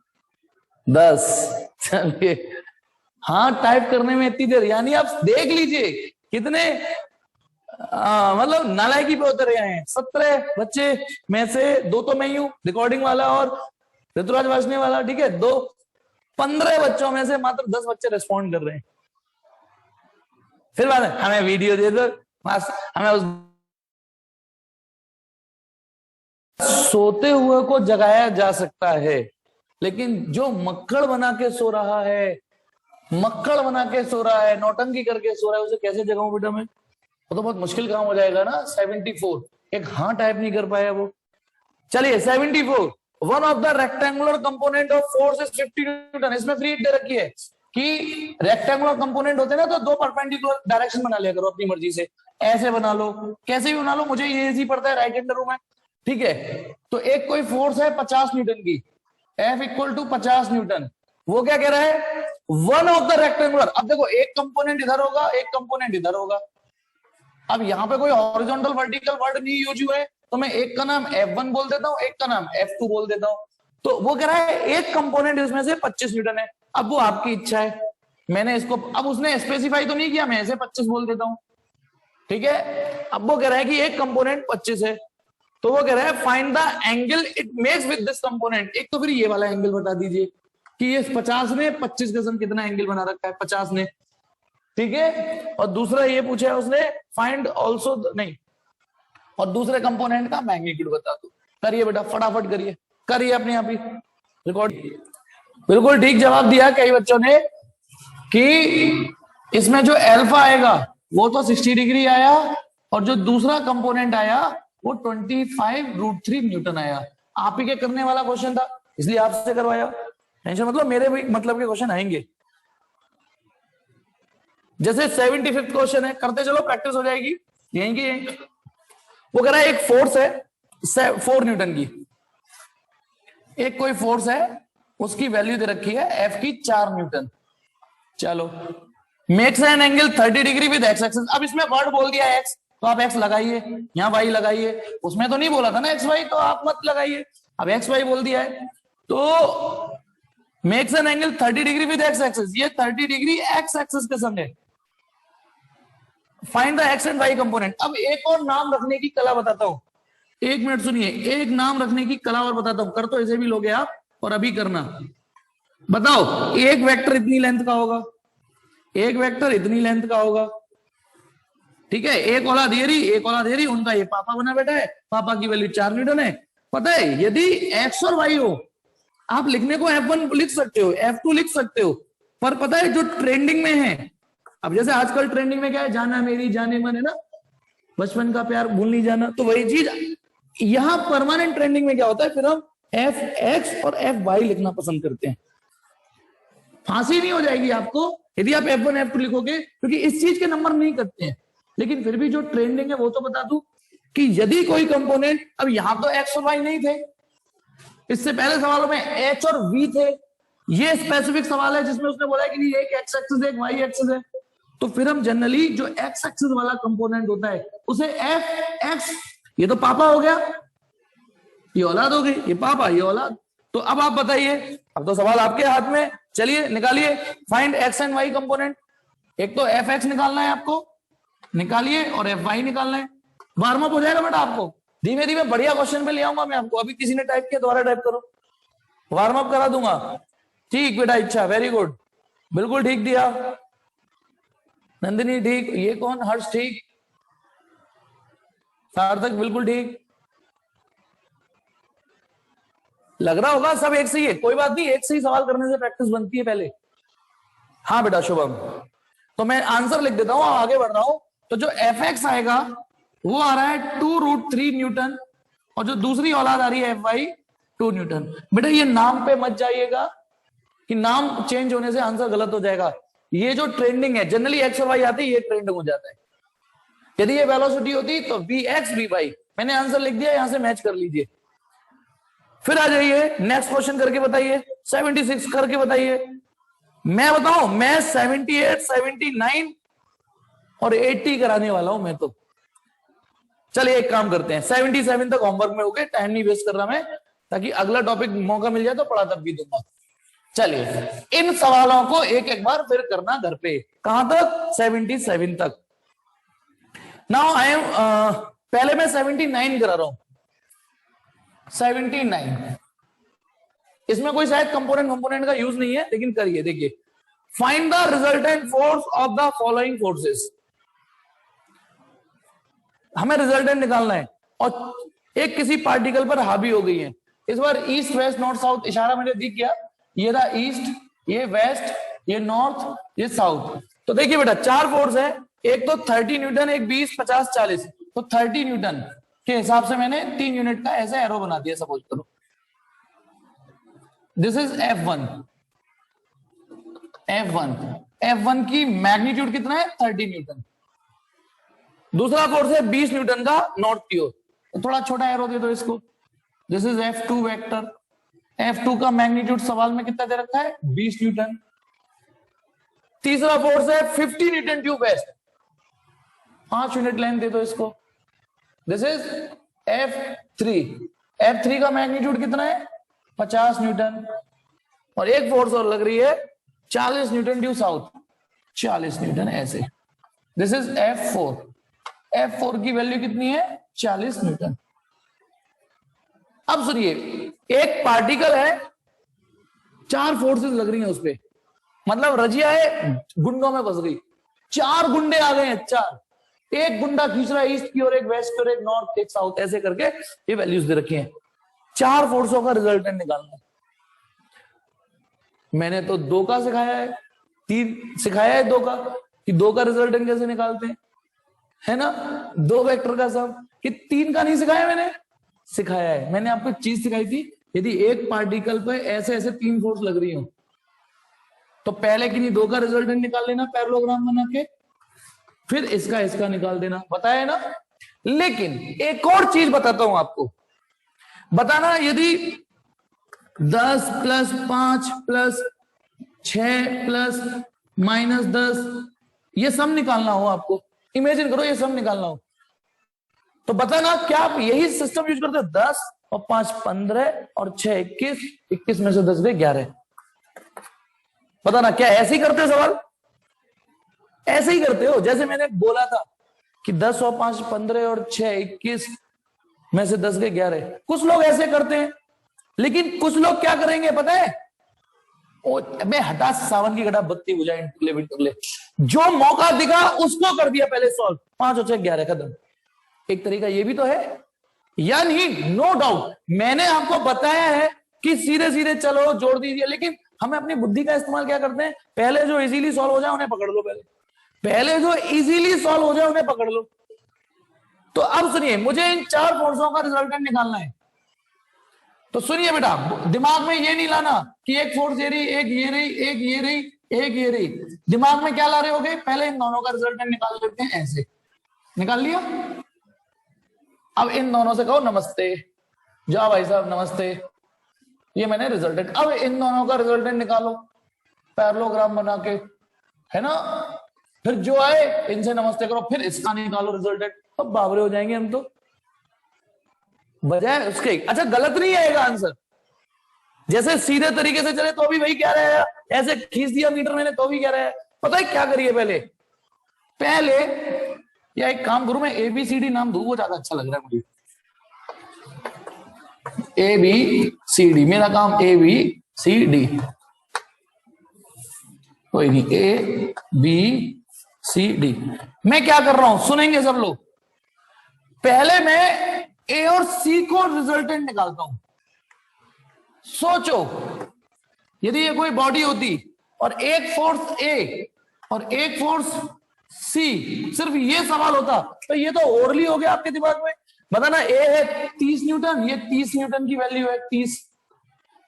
10, चलिए, हाँ टाइप करने में इतनी देर, यानी आप देख लीजिए कितने मतलब नालायकी पे उतर रहे हैं। 17 बच्चे में से 2 तो मैं ही हूं रिकॉर्डिंग वाला और ऋतुराज वाजने वाला, ठीक है, 2, 15 बच्चों में से मात्र 10 बच्चे रिस्पॉन्ड कर रहे हैं। फिर बात है, हमें वीडियो दे दो, हमें उस सोते हुए को जगाया जा सकता है, लेकिन जो मक्खड़ बना के सो रहा है, मक्खड़ बना के सो रहा है, नौटंकी करके सो रहा है, उसे कैसे जगाऊं बेटा मैं, वो तो बहुत मुश्किल काम हो जाएगा ना। 74, एक हाँ टाइप नहीं कर पाया वो। चलिए 74, one of the rectangular component of force is 50 Newton, इसमें फ्री दे रखी है कि रेक्टेंगुलर कंपोनेंट होते हैं ना, तो 2 परपेंडिकुलर डायरेक्शन बना लिया करो अपनी मर्जी से, ऐसे बना लो, कैसे भी बना लो, मुझे ये इजी पड़ता है, राइट हैंडर हूं मैं, ठीक है। तो एक कोई फोर्स है 50 न्यूटन की, F = 50 न्यूटन, वो क्या कह रहा है, वन ऑफ द रेक्टेंगुलर, अब देखो एक कंपोनेंट इधर होगा, एक कंपोनेंट इधर होगा, अब यहाँ पे कोई हॉरिजॉन्टल वर्टिकल वर्ड नहीं यूज हुए, तो मैं एक का नाम F1 बोल देता हूँ, एक का नाम F2 बोल देता हूँ। तो वो कह रहा है एक कंपोनेंट इसमें से 25 न्यूटन है, अब वो आपकी इच्छा है, मैंने इसको, अब उसने स्पेसिफाई तो नहीं किया, मैं ऐसे 25 बोल देता हूं, ठीक है। अब वो कह रहा है कि एक कंपोनेंट 25 है, तो वो कह रहा है find the angle it makes with this component. एक तो फिर ये वाला एंगल बता दीजिए कि ये 50 ने 25 का सम कितना एंगल बना रखा है 50 ने, ठीक है। और दूसरा ये पूछा है उसने फाइंड ऑल्सो, नहीं, और दूसरे कंपोनेंट का मैग्नीट्यूड बता दो। करिए बेटा फटाफट करिए, करिए अपने आप ही रिकॉर्ड। बिल्कुल ठीक जवाब दिया कई बच्चों ने, कि इसमें जो अल्फा आएगा वो तो 60 डिग्री आया, और जो दूसरा कंपोनेंट आया वो 25√3 न्यूटन आया। आप ही के करने वाला क्वेश्चन था, इसलिए आपसे करवाया। टेंशन मतलब, मेरे भी मतलब के क्वेश्चन आएंगे। जैसे 75th क्वेश्चन है, करते चलो, प्रैक्टिस हो जाएगी। यहीं की यहीं वो कह रहा है एक फोर्स है 4 न्यूटन की, एक कोई फोर्स है, उसकी वैल्यू दे रखी है एफ की 4 न्यूटन। चलो, makes an angle 30 degree with X axis. अब इसमें वर्ड बोल दिया एक्स, तो आप एक्स लगाइए, यहां वाई लगाइए। उसमें तो नहीं बोला था ना एक्स वाई, तो आप मत लगाइए। अब एक्स वाई बोल दिया है, तो makes an angle 30 degree with X axis, ये 30 डिग्री एक्स एक्सिस के संग है। Find the X and Y component. अब एक और नाम रखने की कला बताता हूं, एक मिनट सुनिए, एक नाम रखने की कला और बताता हूं। कर तो ऐसे भी लोगे आप, और अभी करना। बताओ, एक वेक्टर इतनी लेंथ का होगा, एक वेक्टर इतनी लेंथ का होगा, ठीक है। एक औलाद ये रही, एक औलाद ये रही, उनका ये पापा बना बैठा है, पापा की वैल्यू 4 न्यूटन है। पता है, यदि एक्स और वाई हो, आप लिखने को F1 लिख सकते हो, F2 लिख सकते हो, पर पता है जो ट्रेंडिंग में है, अब जैसे आजकल ट्रेंडिंग में क्या है, जाना मेरी जाने मन, है ना, बचपन का प्यार भूल नहीं जाना, तो वही चीज यहां परमानेंट ट्रेंडिंग में क्या होता है, फिर हम Fx और Fy लिखना पसंद करते हैं। फांसी नहीं हो जाएगी आपको यदि आप F1 F2 लिखोगे, क्योंकि इस चीज के नंबर नहीं करते हैं। लेकिन फिर भी जो ट्रेंडिंग है वो तो बता दूं कि यदि कोई कंपोनेंट, अब यहां तो एक्स और वाई नहीं थे, इससे पहले सवालों में एच और वी थे, ये स्पेसिफिक सवाल है जिसमें उसने बोला है कि नहीं एक एक्स एक्सिस है, एक वाई एक्सिस है, तो फिर हम जनरली जो एक्स एक्सिस वाला कंपोनेंट होता है उसे एफ एक्स, ये तो पापा हो गया, ये औलाद हो गई, ये पापा ये औलाद। तो अब आप बताइए, अब तो सवाल आपके हाथ में, चलिए निकालिए, find X and Y component. एक तो एफ एक्स निकालना है आपको, निकालिए, और एफ वाई निकालना है। वार्म अप हो जाएगा बेटा आपको, धीमे धीमे बढ़िया क्वेश्चन पे ले आऊंगा मैं आपको। अभी किसी ने टाइप किया, दोबारा टाइप करो, वार्म अप करा दूंगा। ठीक बेटा, इच्छा, वेरी गुड, बिल्कुल ठीक दिया। नंदिनी ठीक, ये कौन, हर्ष ठीक, सार्थक बिल्कुल ठीक। लग रहा होगा सब एक से ही है, कोई बात नहीं, एक से ही सवाल करने से प्रैक्टिस बनती है पहले। हाँ बेटा शुभम, तो मैं आंसर लिख देता हूं, आगे बढ़ रहा हूं। तो जो एफ एक्स आएगा वो आ रहा है 2√3 न्यूटन, और जो दूसरी औलाद आ रही है एफ वाई 2 न्यूटन। बेटा ये नाम पे मत जाइएगा कि नाम चेंज होने से आंसर गलत हो जाएगा। ये जो ट्रेंडिंग है, जनरली एक्स और वाई आती है, ये ट्रेंडिंग हो जाता है। यदि ये वेलोसिटी होती तो वी एक्स वी वाई, मैंने आंसर लिख दिया, यहां से मैच कर लीजिए। फिर आ जाइए, नेक्स्ट क्वेश्चन करके बताइए, 76 करके बताइए। मैं बताऊं, मैं 78, 79 और 80 कराने वाला हूं मैं तो। चलिए एक काम करते हैं, 77 तक होमवर्क में हो गए, टाइम नहीं वेस्ट कर रहा मैं, ताकि अगला टॉपिक मौका मिल जाए तो पढ़ा तब भी दूंगा। चलिए, इन सवालों को एक एक बार फिर करना घर पे। कहां तक, 77 तक। नाउ आई एम, पहले मैं 79 करा रहा हूं, 79। इसमें कोई शायद कंपोनेंट का यूज नहीं है, लेकिन करिए, देखिए। Find the resultant force of the following forces. हमें रिजल्टेंट निकालना है, और एक किसी पार्टिकल पर हावी हो गई है। इस बार ईस्ट वेस्ट नॉर्थ साउथ इशारा मैंने दिख गया, ये रहा ईस्ट, ये वेस्ट, ये नॉर्थ, ये साउथ। तो देखिए बेटा, 4 फोर्स है, एक तो 30 न्यूटन, एक 20, 50, 40। तो 30 न्यूटन के हिसाब से मैंने 3 यूनिट का ऐसे एरो बना दिया, सपोज करो। This is F1। F1 की मैग्नीट्यूड कितना है, 30 न्यूटन। दूसरा फोर्स है 20 न्यूटन का नॉर्थ की ओर, तो थोड़ा छोटा एरो दे दो इसको। This is F2 vector. F2 का मैग्नीट्यूड सवाल में कितना दे रखा है, 20 न्यूटन। तीसरा फोर्स है 50 newton due west, 5 unit length दे दो इसको। This is F3। F3 का मैग्नीट्यूड कितना है, 50 न्यूटन। और एक फोर्स और लग रही है 40 न्यूटन ड्यू साउथ, 40 न्यूटन ऐसे। This is F4। F4 की वैल्यू कितनी है, 40 न्यूटन। अब सुनिए, एक पार्टिकल है, 4 फोर्सेस लग रही हैं उस पे, मतलब रजिया है, गुंडों में फंस गई। 4 गुंडे आ गए हैं, 4। एक गुंडा खींच रहा है ईस्ट की ओर, एक वेस्ट की ओर, एक नॉर्थ, एक साउथ, ऐसे करके ये वैल्यूज दे रखी हैं। 4 फोर्सों का रिजल्टेंट निकालना है। मैंने तो 2 का सिखाया है, तीन सिखाया है दो का, कि दो का रिजल्टेंट कैसे निकालते हैं, है ना। दो वेक्टर का सम, कि तीन का नहीं सिखाया मैंने, सिखाया है मैंने आपको एक चीज सिखाई थी। यदि एक पार्टिकल पे ऐसे ऐसे तीन फोर्स लग रही हो तो पहले की नहीं दो का रिजल्टेंट निकाल लेना पैरेललोग्राम बना के, फिर इसका इसका निकाल देना, बताया ना। लेकिन एक और चीज बताता हूं आपको, बताना यदि 10 प्लस 5 प्लस 6 प्लस -10 ये सम निकालना हो आपको, इमेजिन करो ये सम निकालना हो, तो बताना क्या आप यही सिस्टम यूज करते हो? 10 और 5 15 और 6 21, 21 में से 10 गए 11। बताना क्या ऐसे ही करते हो सवाल? ऐसे ही करते हो जैसे मैंने बोला था कि 10 और 5 15 और 6 21 में से 10 गए 11। कुछ लोग ऐसे करते हैं, लेकिन कुछ लोग क्या करेंगे पता है? मैं हटा सावन की घटा बत्ती बुझाए ले, जो मौका दिखा उसको कर दिया पहले सॉल्व, 5 और 6 11 खत्म। एक तरीका ये भी तो है, या नहीं? नो डाउट मैंने आपको बताया है कि सीधे सीधे चलो जोड़ दीजिए, लेकिन हमें अपनी बुद्धि का इस्तेमाल क्या करते हैं? पहले जो इजीली सॉल्व हो जाए उन्हें पकड़ लो, पहले जो इजीली सॉल्व हो जाए उन्हें पकड़ लो। तो अब सुनिए, मुझे इन चार फोर्सों का रिजल्टेंट निकालना है। तो सुनिए बेटा, दिमाग में ये नहीं लाना कि एक फोर्स ये रही, एक ये रही, एक ये रही, एक ये रही। दिमाग में क्या ला रहे होगे? पहले इन दोनों का रिजल्टेंट निकाल लेते हैं। ऐसे निकाल लिया। अब इन दोनों से कहो नमस्ते, जाओ भाई साहब नमस्ते, ये मैंने रिजल्टेंट। अब इन दोनों का रिजल्टेंट निकालो पैरेललोग्राम बना के, है ना। फिर जो आए इनसे नमस्ते करो, फिर इसका निकालो रिजल्टेंट। अब बावरे हो जाएंगे हम तो बजाय उसके। अच्छा गलत नहीं आएगा आंसर, जैसे सीधे तरीके से चले तो भी वही कह रहा है, ऐसे खींच दिया मीटर मैंने तो भी कह रहा है। पता है क्या करिए? पहले या एक काम करूं, मैं ABCD नाम दूं, वो ज्यादा अच्छा लग रहा है मुझे। ABCD मेरा काम, ABCD कोई नहीं, ABCD। मैं क्या कर रहा हूं सुनेंगे सब लोग। पहले मैं A और C को रिजल्टेंट निकालता हूं। सोचो यदि ये कोई बॉडी होती और एक फोर्स A और एक फोर्स C, सिर्फ ये सवाल होता तो ये तो ओरली हो गया आपके दिमाग में। बताना A है 30 न्यूटन, ये 30 न्यूटन की वैल्यू है 30,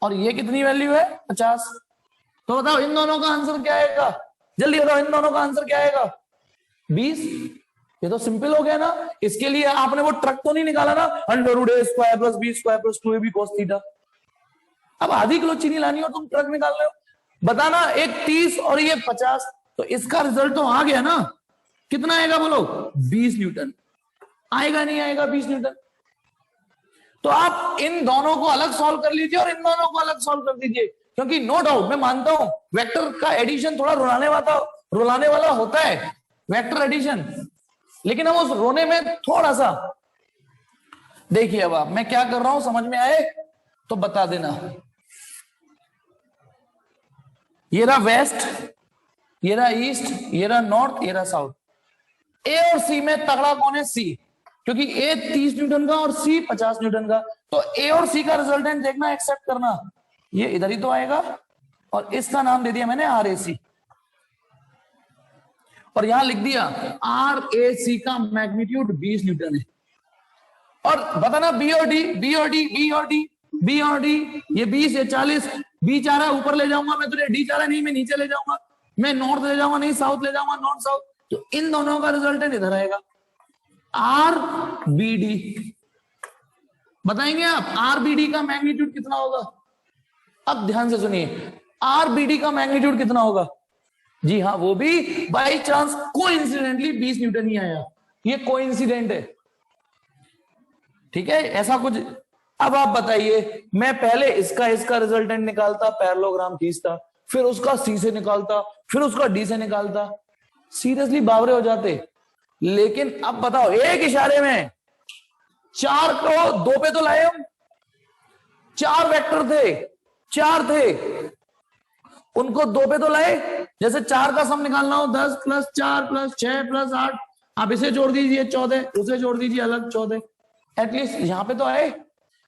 और ये कितनी वैल्यू है 50। तो बताओ इन दोनों का आंसर क्या आएगा? जल्दी बताओ इन दोनों का आंसर क्या आएगा? 20। ये तो सिंपल हो गया ना। इसके लिए आपने वो ट्रक तो नहीं निकाला ना, √a² + b² + 2ab cos theta. अब आधी किलो चीनी लानी हो तुम ट्रक निकाल रहे हो। बताना एक 30 और ये 50, तो इसका रिजल्ट तो आ गया ना। कितना आएगा बोलो? 20 न्यूटन। आएगा नहीं आएगा 20 न्यूटन? तो आप इन दोनों को अलग सॉल्व कर लीजिए और इन दोनों को अलग सॉल्व कर दीजिए, क्योंकि नो डाउट मैं मानता हूं वेक्टर का एडिशन थोड़ा रुलाने वाला होता है, वेक्टर एडिशन, लेकिन हम उस रोने में थोड़ा सा देखिए। अब आप मैं क्या कर रहा हूं समझ में आए तो बता देना। ये रहा वेस्ट, ये रहा ईस्ट, ये रहा नॉर्थ, ये रहा साउथ। ए और सी में तगड़ा कौन है? सी, क्योंकि ए 30 न्यूटन का और सी 50 न्यूटन का। तो ए और सी का रिजल्टेंट देखना, एक्सेप्ट करना, ये इधर ही तो आएगा, और इसका नाम दे दिया मैंने RAC, और यहां लिख दिया RAC का मैग्नीट्यूड 20 न्यूटन है। और बताना बी और डी, ये 20 ये 40, बी चाह रहा है ऊपर ले जाऊंगा मैं तुझे, डी चाह रहा है नहीं मैं नीचे ले जाऊंगा, मैं नॉर्थ ले जाऊंगा नहीं साउथ ले जाऊंगा, नॉर्थ साउथ। तो इन दोनों का रिजल्टेंट इधर आएगा RBD। बताएंगे आप RBD का मैग्नीट्यूड कितना होगा? अब ध्यान से सुनिए, RBD का मैग्नीट्यूड कितना होगा? जी हाँ, वो भी बाय चांस कोइंसिडेंटली 20 न्यूटन ही आया। ये कोइंसिडेंट है, ठीक है, ऐसा कुछ। अब आप बताइए, मैं पहले इसका रिजल्टेंट निकालता, पैरेललोग्राम खींचता, फिर उसका C से निकालता, फिर उसका D से निकालता, सीरियसली बावरे हो जाते। लेकिन अब बताओ, एक इशारे में 4 को 2 पे तो लाए हम। 4 वेक्टर थे, 4 थे, उनको 2 पे तो लाए। जैसे 4 का सम निकालना हो 10 + 4 + 6 + 8, आप इसे जोड़ दीजिए 14, उसे जोड़ दीजिए अलग 14, एटलीस्ट यहां पे तो आए।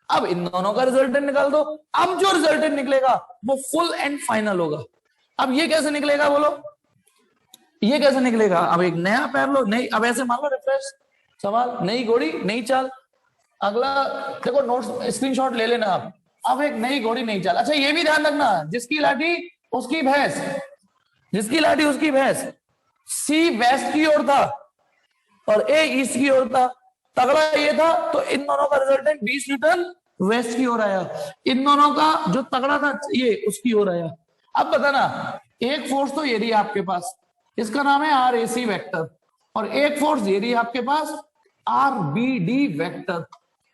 अब इन दोनों का रिजल्टेंट निकाल दो। अब जो रिजल्टेंट निकलेगा वो फुल एंड फाइनल होगा। अब ये कैसे निकलेगा बोलो, ये कैसे निकलेगा? अब एक नया पैरेलल, नहीं अब ऐसे मान लो रिफ्रेश सवाल, नई घोड़ी नई चाल। अगला देखो, नोट्स स्क्रीनशॉट ले लेना आप। अब एक नई घोड़ी नई चाल। अच्छा ये भी ध्यान रखना, जिसकी लाठी उसकी भैंस, जिसकी लाठी उसकी भैंस। सी वेस्ट की ओर था और ए ईस्ट की ओर था। तगड़ा ये था तो इन दोनों का रिजल्टेंट 20 न्यूटन वेस्ट की ओर आया। इन दोनों का जो तगड़ा था ये उसकी ओर आया। अब बताना, एक फोर्स तो ये रही आपके पास, इसका नाम है आर ए सी वेक्टर, और एक फोर्स ये रही आपके पास R B D vector.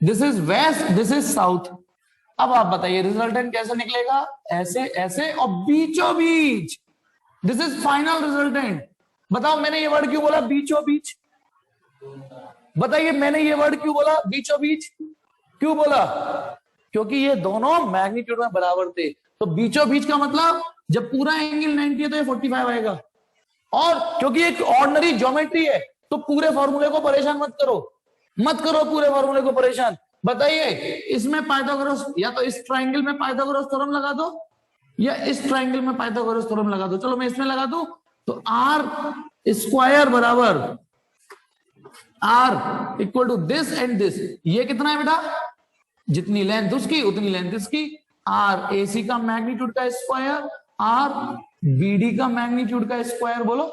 This is west, this is south. अब आप बताइए रिजल्टेंट कैसे निकलेगा? ऐसे ऐसे और बीचों बीच। This is final resultant. बताओ मैंने ये वर्ड क्यों बोला बीचों बीच? बताइए मैंने ये वर्ड क्यों बोला बीचों बीच? क्यों बोला? क्योंकि ये दोनों मैग्नीट्यूड में बराबर थे। तो बीचों बीच का मतलब जब पूरा एंगल 90 है तो ये 45 आएगा। और क्योंकि एक ऑर्डिनरी ज्योमेट्री है तो पूरे फॉर्मूले को परेशान मत करो, मत करो पूरे फॉर्मूले को परेशान। बताइए इसमें पाइथागोरस, या तो इस ट्राइंगल में पाइथागोरस थ्योरम लगा दो या इस ट्राइंगल में पाइथागोरस थ्योरम लगा दो। चलो मैं इसमें लगा दूं तो आर स्क्वायर बराबर R equal to this and this. ये कितना है बेटा? जितनी लेंथ उसकी उतनी लेंथ इसकी। आर ए सी का मैग्नीट्यूड का स्क्वायर, आर बी डी का मैग्नीट्यूड का स्क्वायर। बोलो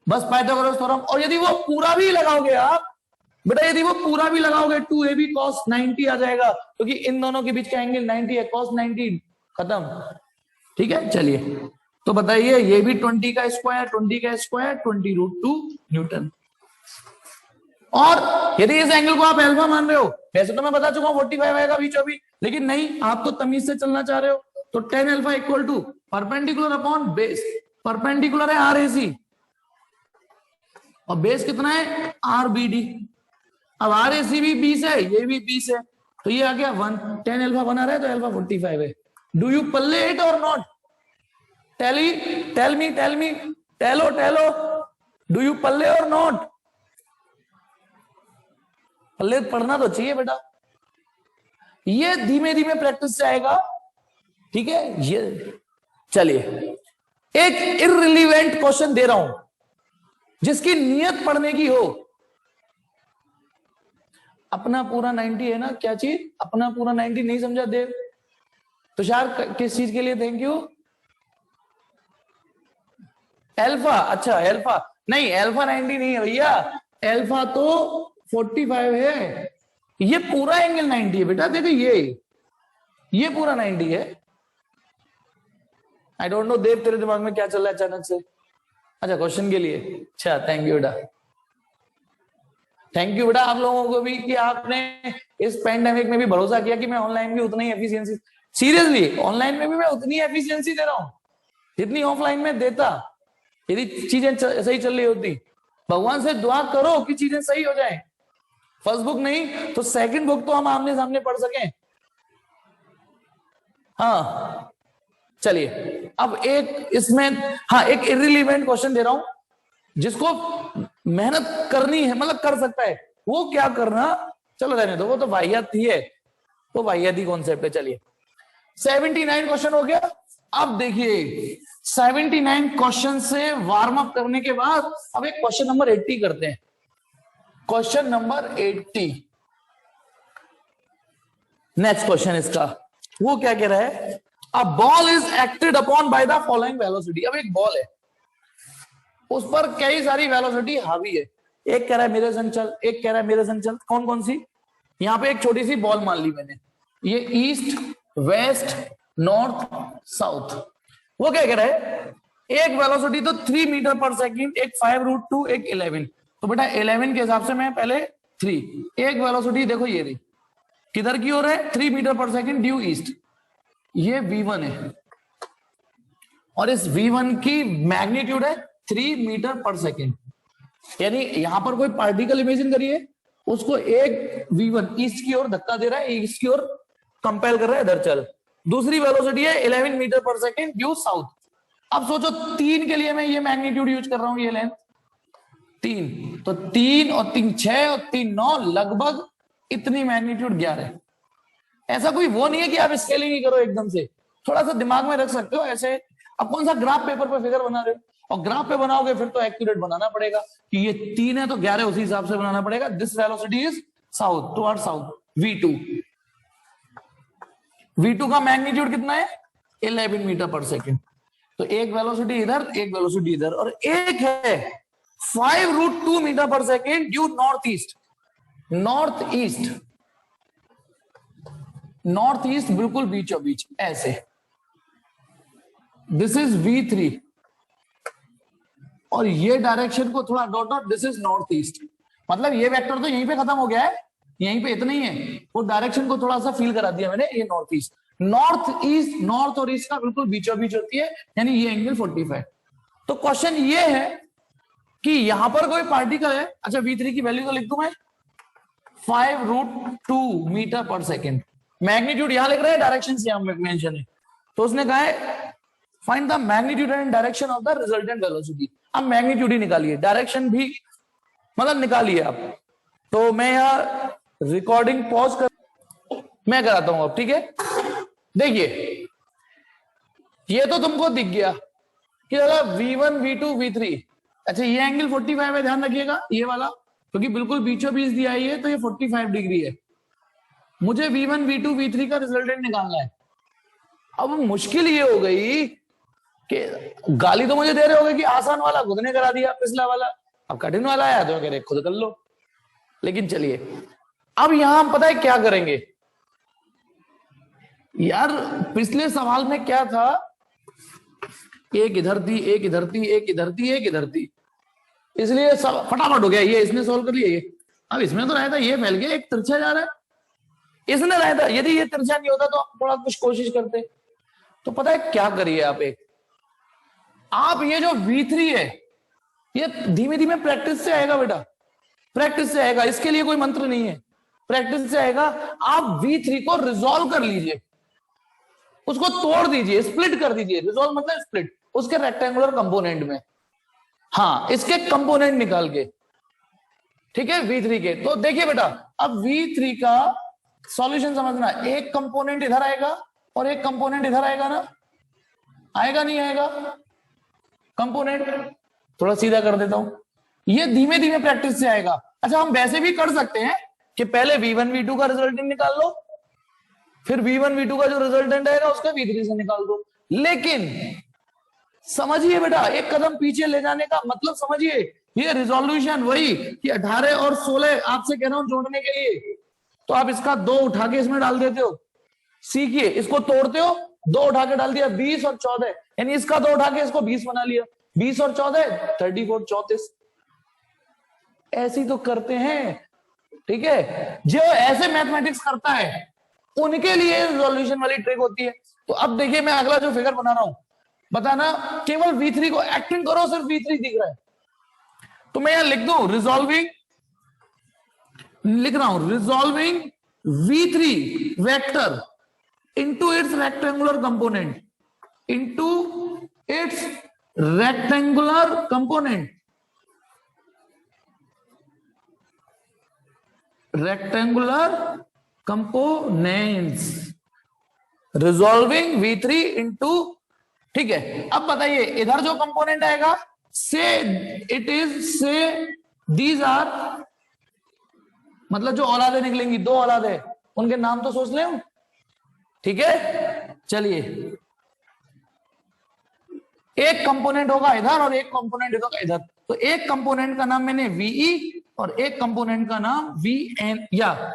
बस पाइथागोरस थ्योरम। और यदि वो पूरा भी लगाओगे आप बेटा, यदि वो पूरा भी लगाओगे 2ab cos 90 आ जाएगा, क्योंकि इन दोनों के बीच का एंगल 90 है। cos 90 खत्म। ठीक है चलिए, तो बताइए ये भी 20 का स्क्वायर 20 का स्क्वायर 20√2 न्यूटन। और यदि इस एंगल को आप अल्फा मान रहे हो, वैसे तो मैं बता चुका हूं 45 आएगा बीचों भी, लेकिन नहीं आप तो तमीज से चलना चाह रहे हो, तो tan alpha equal to perpendicular upon base. Perpendicular है आर ए सी और बेस कितना है आर बी डी। अब आर ए सी भी 20 है, ये भी 20 है, तो ये आ गया 1। tan अल्फा बना रहा है तो अल्फा 45 है। डू यू पल्ले it or not? Tell me टेलो डू यू पल्ले और नॉट? पल्ले पढ़ना तो चाहिए बेटा, ये धीमे धीमे प्रैक्टिस से आएगा। ठीक है ये चलिए, एक इररिलेवेंट क्वेश्चन दे रहा हूं जिसकी नियत पढ़ने की हो। अपना पूरा 90 है ना, क्या चीज अपना पूरा 90 नहीं समझा देव? तुषार किस चीज के लिए थैंक यू? अल्फा, अच्छा अल्फा नहीं, अल्फा 90 नहीं है भैया, अल्फा तो 45 है। ये पूरा एंगल 90 है बेटा, देखो ये पूरा 90 है। आई डोंट नो देव तेरे दिमाग में क्या चल रहा है अचानक से? अच्छा क्वेश्चन के लिए, अच्छा थैंक यू बेटा, थैंक यू बेटा आप लोगों को भी कि आपने इस पैंडेमिक में भी भरोसा किया कि मैं ऑनलाइन भी उतनी एफिशिएंसी, सीरियसली ऑनलाइन में भी मैं उतनी एफिशिएंसी दे रहा हूं जितनी ऑफलाइन में देता, यदि चीजें सही चल रही होती। भगवान से दुआ करो कि चीजें सही हो जाएं। फर्स्ट बुक नहीं तो सेकंड बुक तो हम आमने सामने पढ़ सकें। हाँ चलिए, अब एक इसमें हाँ एक इररिलेवेंट क्वेश्चन दे रहा हूं जिसको मेहनत करनी है, मतलब कर सकता है वो क्या करना, चलो रहने दो, वो तो वाहियात ही है, वो वाहियात ही कॉन्सेप्ट है। चलिए 79 क्वेश्चन हो गया। अब देखिए 79 क्वेश्चन से वार्म अप करने के बाद अब एक क्वेश्चन नंबर 80 करते हैं। क्वेश्चन नंबर 80, नेक्स्ट क्वेश्चन इसका वो क्या कह रहा है? A ball is acted upon by the following velocity. अब एक बॉल है, उस पर कई सारी वेलोसिटी हावी है। एक कह रहा है मेरे संग चल, एक कह रहा है मेरे संग चल। कौन कौन सी? यहां पे एक छोटी सी बॉल मान ली मैंने, ये ईस्ट वेस्ट नॉर्थ साउथ। वो क्या कह रहा है? एक वेलोसिटी तो 3 मीटर पर सेकंड, एक 5√2, एक 11। तो बेटा 11 के हिसाब से मैं पहले 3, एक वेलोसिटी देखो ये रही, किधर की ओर है? 3 मीटर पर सेकंड ड्यू ईस्ट। ये v1 है और इस v1 की मैग्नीट्यूड है 3 मीटर पर सेकंड। यानी यहां पर कोई पार्टिकल इमेजिन करिए, उसको एक v1 ईस्ट की ओर धक्का दे रहा है, ईस्ट की ओर कंपेल कर रहा है, इधर चल। दूसरी वेलोसिटी है 11 मीटर पर सेकंड ड्यू साउथ। अब सोचो 3 के लिए मैं ये मैग्नीट्यूड यूज कर रहा हूं, ये लेंथ 3, तो 3 और 3 6 और 3 9, लगभग इतनी मैग्नीट्यूड 11। ऐसा कोई वो नहीं है कि आप स्केलिंग ही करो एकदम से, थोड़ा सा दिमाग में रख सकते हो ऐसे। अब कौन सा ग्राफ पेपर पे फिगर बना रहे हो, और ग्राफ पे बनाओगे फिर तो एक्यूरेट बनाना पड़ेगा कि ये 3 है तो 11 उसी हिसाब से बनाना पड़ेगा। This velocity is south, toward south, v2। v2 का मैग्नीट्यूड कितना है, 11 मीटर पर सेकेंड। तो एक वेलोसिटी इधर, एक वेलोसिटी इधर, और एक है 5√2 मीटर पर second due north east. North east, north east बिल्कुल बीचों बीच ऐसे। दिस इज v3, और ये डायरेक्शन को थोड़ा dot dot, this is north east. मतलब ये वेक्टर तो यहीं पे खत्म हो गया है, यहीं पे इतना ही है, वो डायरेक्शन को थोड़ा सा फील करा दिया मैंने। ये north east, north east, north और ईस्ट का बिल्कुल बीचों बीच होती है, यानी ये एंगल 45। तो क्वेश्चन ये है कि यहां पर कोई पार्टिकल है। अच्छा, v3 की वैल्यू तो लिख दूं मैं, 5√2 मीटर पर सेकेंड। मैग्नीट्यूड यहां लिख रहे हैं, डायरेक्शन यहां मेंशन है। तो उसने कहा है find the magnitude and direction of the resultant velocity. अब मैग्नीट्यूड ही निकालिए, डायरेक्शन भी मतलब निकालिए आप। तो मैं यहां रिकॉर्डिंग पॉज कर, मैं कराता हूं अब, ठीक है। देखिए, ये तो तुमको दिख गया कि v1, v2, v3। अच्छा, ये एंगल 45 है, ध्यान रखिएगा ये वाला, क्योंकि बिल्कुल बीचों बीच दिया है, तो ये 45 डिग्री है। मुझे v1, v2, v3 का रिजल्टेंट निकालना है। अब मुश्किल ये हो गई कि गाली तो मुझे दे रहे होगे कि आसान वाला खुद ने करा दिया, पिछला वाला। अब कठिन वाला आया तो कह रहे खुद कर लो। लेकिन चलिए, अब यहां हम पता है क्या करेंगे यार। पिछले सवाल में क्या था, एक इधर थी, एक इधर थी, एक इधर थी, एक इधर थी, इसलिए सब फटाफट हो गया। ये इसने सोल्व कर लिया ये। अब इसमें तो रहता ये फैल गया, एक तिरछा जा रहा है, इसने रहता। यदि ये तिरछा नहीं होता तो आप थोड़ा कुछ कोशिश करते। तो पता है क्या करिए आप ये जो v3 है, ये धीमे धीमे प्रैक्टिस से आएगा बेटा, प्रैक्टिस से आएगा। इसके लिए कोई मंत्र नहीं है, प्रैक्टिस से आएगा। आप v3 को रिजॉल्व कर लीजिए, उसको तोड़ दीजिए, स्प्लिट कर दीजिए। रिजॉल्व मतलब स्प्लिट, उसके रेक्टेंगुलर कंपोनेंट में, हाँ, इसके कंपोनेंट निकाल के, ठीक है, v3 के। तो देखिए बेटा, अब v3 का सॉल्यूशन समझना, एक कंपोनेंट इधर आएगा और एक कंपोनेंट इधर आएगा ना, आएगा नहीं आएगा कंपोनेंट। थोड़ा सीधा कर देता हूं, ये धीमे धीमे प्रैक्टिस से आएगा। अच्छा, हम वैसे भी कर सकते हैं कि पहले v1, v2 का रिजल्टेंट निकाल लो, फिर v1, v2 का जो रिजल्टेंट आएगा उसका v3 से निकाल दो। लेकिन समझिए बेटा, एक कदम पीछे ले जाने का मतलब समझिए, ये रिजोल्यूशन वही कि 18 और 16 आपसे कह रहा हूं जोड़ने के लिए। तो आप इसका 2 उठा के इसमें डाल देते हो, सीखिए, इसको तोड़ते हो, 2 उठा के डाल दिया, 20 और 14, यानी इसका 2 उठा के इसको 20 बना लिया, 20 और 14 34, 34। ऐसी तो करते हैं, ठीक है। जो ऐसे मैथमेटिक्स करता है उनके लिए रिजोल्यूशन वाली ट्रिक होती है। तो अब देखिए, मैं अगला जो फिगर बना रहा हूं, बताना, केवल v3 को एक्टिंग करो, सिर्फ v3 दिख रहा है तो मैं यहां लिख दूं रिजॉल्विंग, लिख रहा हूं resolving v3 vector into its rectangular component, into its rectangular component, rectangular components, resolving v3 into, ठीक है। अब बताइए, इधर जो कंपोनेंट आएगा, से इट इज, से दीज आर, मतलब जो औलादे निकलेंगी, 2 औलादे, उनके नाम तो सोच लें, ठीक है। चलिए, एक कंपोनेंट होगा इधर और एक कंपोनेंट होगा इधर। तो एक कंपोनेंट का नाम मैंने वीई और एक कंपोनेंट का नाम वीएन, या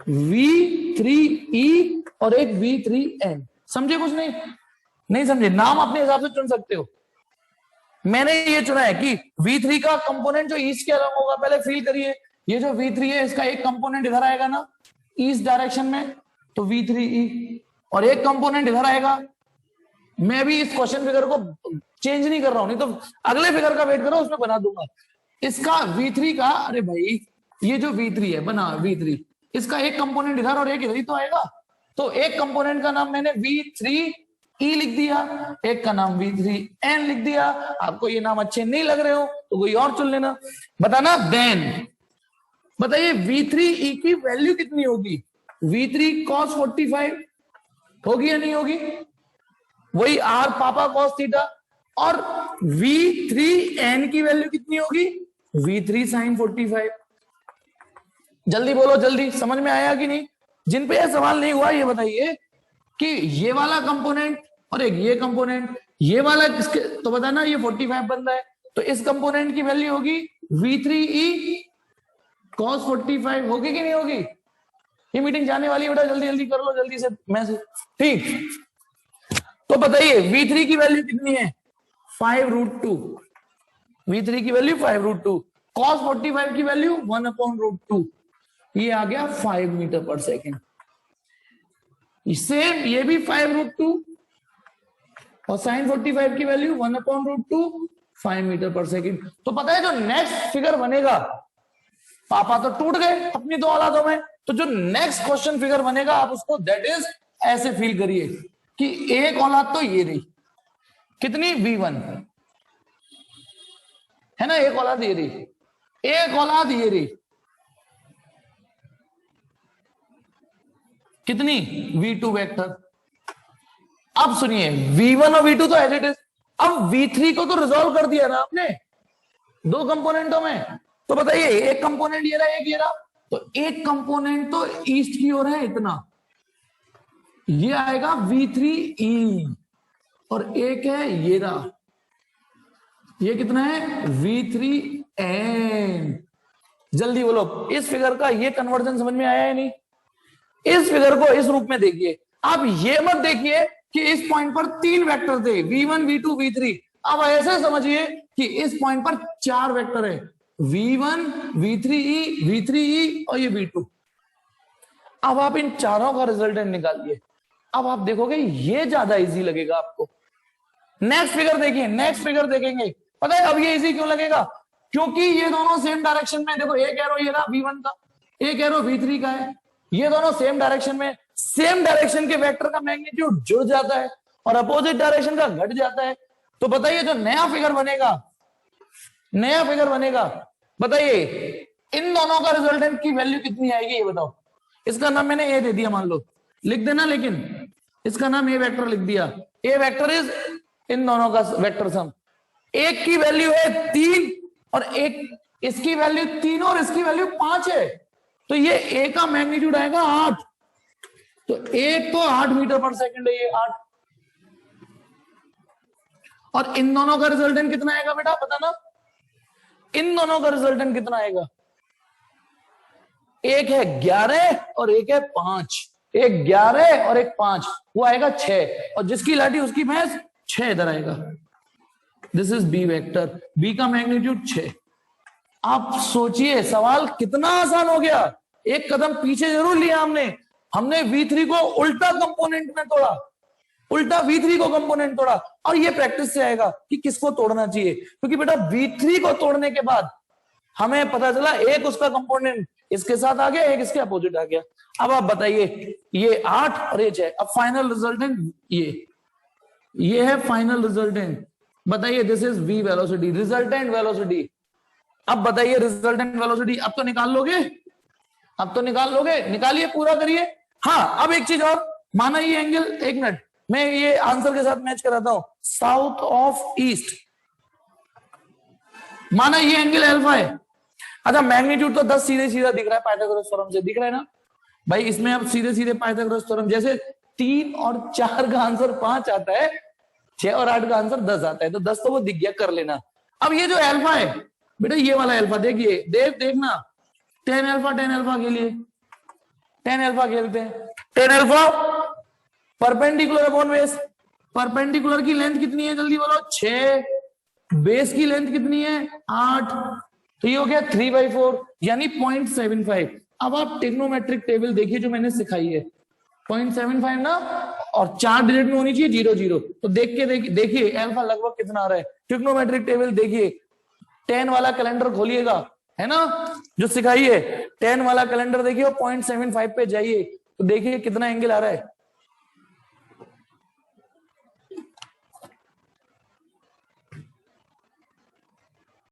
v3e और एक v3n। समझे कुछ नहीं? नहीं समझे? नाम अपने हिसाब से चुन सकते हो। मैंने ये चुना है कि v3 का कंपोनेंट जो ईस्ट के अलग होगा, पहले फील करिए, ये जो v3 है इसका एक कंपोनेंट इधर आएगा ना ईस्ट डायरेक्शन में, तो v3e, और एक कंपोनेंट इधर आएगा। मैं भी इस क्वेश्चन फिगर को चेंज नहीं कर रहा हूं, नहीं तो अगले फिगर का वेट करो, उसमें बना दूंगा। इसका v3 का, अरे भाई ये जो v3 है बना v3, इसका एक कंपोनेंट इधर और एक इधर ही तो आएगा। तो एक कंपोनेंट का नाम मैंने v3e लिख दिया, एक का नाम v3n लिख दिया। आपको ये नाम अच्छे नहीं लग रहे हो तो कोई और चुन लेना। बताना देन, बताइए v3e की वैल्यू कितनी होगी? v3 cos 45 होगी या नहीं होगी? वही आर पापा कॉस थीटा, और V3n की वैल्यू कितनी होगी? V3 sin 45। जल्दी बोलो, जल्दी, समझ में आया कि नहीं? जिन पे यह सवाल नहीं हुआ ये बताइए कि ये वाला कंपोनेंट और एक ये कंपोनेंट, ये वाला किसके, तो बताना ये 45 बन रहा है, तो इस कंपोनेंट की वैल्यू होगी V3e cos 45। होगी कि नहीं होगी? ये मीटिंग जाने वाली है बेटा, जल्दी जल्दी कर लो, जल्दी से मैसेज। ठीक, तो बताइए V3 की वैल्यू कितनी है? 5√2। V3 की वैल्यू 5√2, cos 45 की वैल्यू 1/√2, ये आ गया 5 मीटर पर सेकेंड। सेम ये भी 5√2 और sin 45 की वैल्यू 1/√2, 5 मीटर पर सेकेंड। तो पता है जो नेक्स्ट फिगर बनेगा, पापा तो टूट गए अपनी दो औलादों में, तो जो नेक्स्ट क्वेश्चन फिगर बनेगा आप उसको दैट इज ऐसे फील करिए कि एक औलाद तो ये रही, कितनी? V1 है ना, एक औलाद ये रही, एक औलाद ये रही, कितनी? V2 vector. अब सुनिए V1 और V2 तो एज इट इज, अब V3 को तो रिजॉल्व कर दिया ना आपने दो कंपोनेंटों में, तो बताइए एक कंपोनेंट ये रहा, एक ये रहा, तो एक कंपोनेंट तो ईस्ट की ओर है इतना, ये आएगा V3e, और एक है ये रहा, ये कितना है? V3n। जल्दी बोलो, इस फिगर का ये कन्वर्जन समझ में आया है नहीं? इस फिगर को इस रूप में देखिए, आप ये मत देखिए कि इस पॉइंट पर 3 वेक्टर थे, V1 V2 V3। अब ऐसे समझिए कि इस पॉइंट पर 4 वेक्टर है, V1 V3e और ये V2। अब आप इन चारों का रिजल्टेंट निकालिए, अब आप देखोगे ये ज्यादा इजी लगेगा आपको। नेक्स्ट फिगर देखिए, नेक्स्ट फिगर देखेंगे, पता है अब ये इजी क्यों लगेगा? क्योंकि ये दोनों सेम डायरेक्शन में, देखो एक एरो ये रहा V1 का, एक एरो V3 का है, ये दोनों सेम डायरेक्शन में, सेम डायरेक्शन के वेक्टर का मैग्नीट्यूड जुड़ जाता है और अपोजिट डायरेक्शन का घट जाता है। तो बताइए जो नया फिगर बनेगा, नया फिगर बनेगा, बताइए इन दोनों का रिजल्टेंट की वैल्यू कितनी आएगी ये बताओ। इसका नाम मैंने ए दे दिया, मान लो, लिख देना, लेकिन इसका नाम ए वेक्टर लिख दिया। ए वेक्टर इज इन दोनों का वेक्टर सम। एक की वैल्यू है 3 और एक इसकी वैल्यू 3 और इसकी वैल्यू 5 है, तो ये ए का मैग्नीट्यूड आएगा 8। तो एक तो 8 मीटर पर सेकंड है, ये 8। और इन दोनों का रिजल्टेंट कितना आएगा बेटा, बताना, इन दोनों का रिजल्टेंट कितना आएगा? एक है 11 और एक है 5, एक 11 और एक 5, वो आएगा 6, और जिसकी लाठी उसकी भैंस, 6 इधर आएगा। This is B vector, B का मैग्नीट्यूड 6। आप सोचिए सवाल कितना आसान हो गया, एक कदम पीछे जरूर लिया हमने V3 को उल्टा कंपोनेंट में तोड़ा, उल्टा V3 को कंपोनेंट तोड़ा, और ये प्रैक्टिस से आएगा कि किसको तोड़ना चाहिए, क्योंकि बेटा V3 को तोड़ने के बाद हमें पता चला एक उसका कंपोनेंट इसके साथ आ गया, एक इसके अपोजिट आ गया। अब आप बताइए ये 8 और ये 6, अब फाइनल रिजल्टेंट ये है फाइनल रिजल्टेंट। बताइए this is V velocity, resultant velocity. अब बताइए रिजल्टेंट वेलोसिटी, अब तो निकाल लोगे, अब तो निकाल लोगे, निकालिए, पूरा करिए। हाँ, अब एक चीज और, माना ये एंगल, एक मिनट मैं ये आंसर के साथ मैच कराता हूं, साउथ ऑफ ईस्ट, माना ये एंगल अल्फा है। अच्छा, मैग्नीट्यूड तो 10 सीधे सीधा दिख रहा है पाइथागोरस थ्योरम से, दिख रहा है ना भाई, इसमें अब सीधे सीधे पाइथागोरस थ्योरम, जैसे 3 और 4 का आंसर 5 आता है, 6 और 8 का आंसर 10 आता है, तो 10 तो वो दिख गया, कर लेना। अब ये जो अल्फा है बेटा, ये वाला अल्फा देखिए, देखना, tan अल्फा के लिए tan अल्फा खेलते हैं, tan alpha perpendicular upon base, perpendicular की लेंथ कितनी है जल्दी बोलो, 6, बेस की लेंथ कितनी है 8, तो ये हो गया 3/4 यानी 0.75। अब आप टेक्नोमेट्रिक टेबल देखिए जो मैंने सिखाई है, 0.75 ना, और 4 डिजिट में होनी चाहिए 0 0, तो देखिए अल्फा लगभग कितना आ रहा है। टेक्नोमेट्रिक टेबल देखिए, 10 वाला कैलेंडर खोलिएगा, है ना, जो सिखाइए 10 वाला कैलेंडर देखिए, 0.75 पे जाइए, तो देखिए कितना एंगल आ रहा है,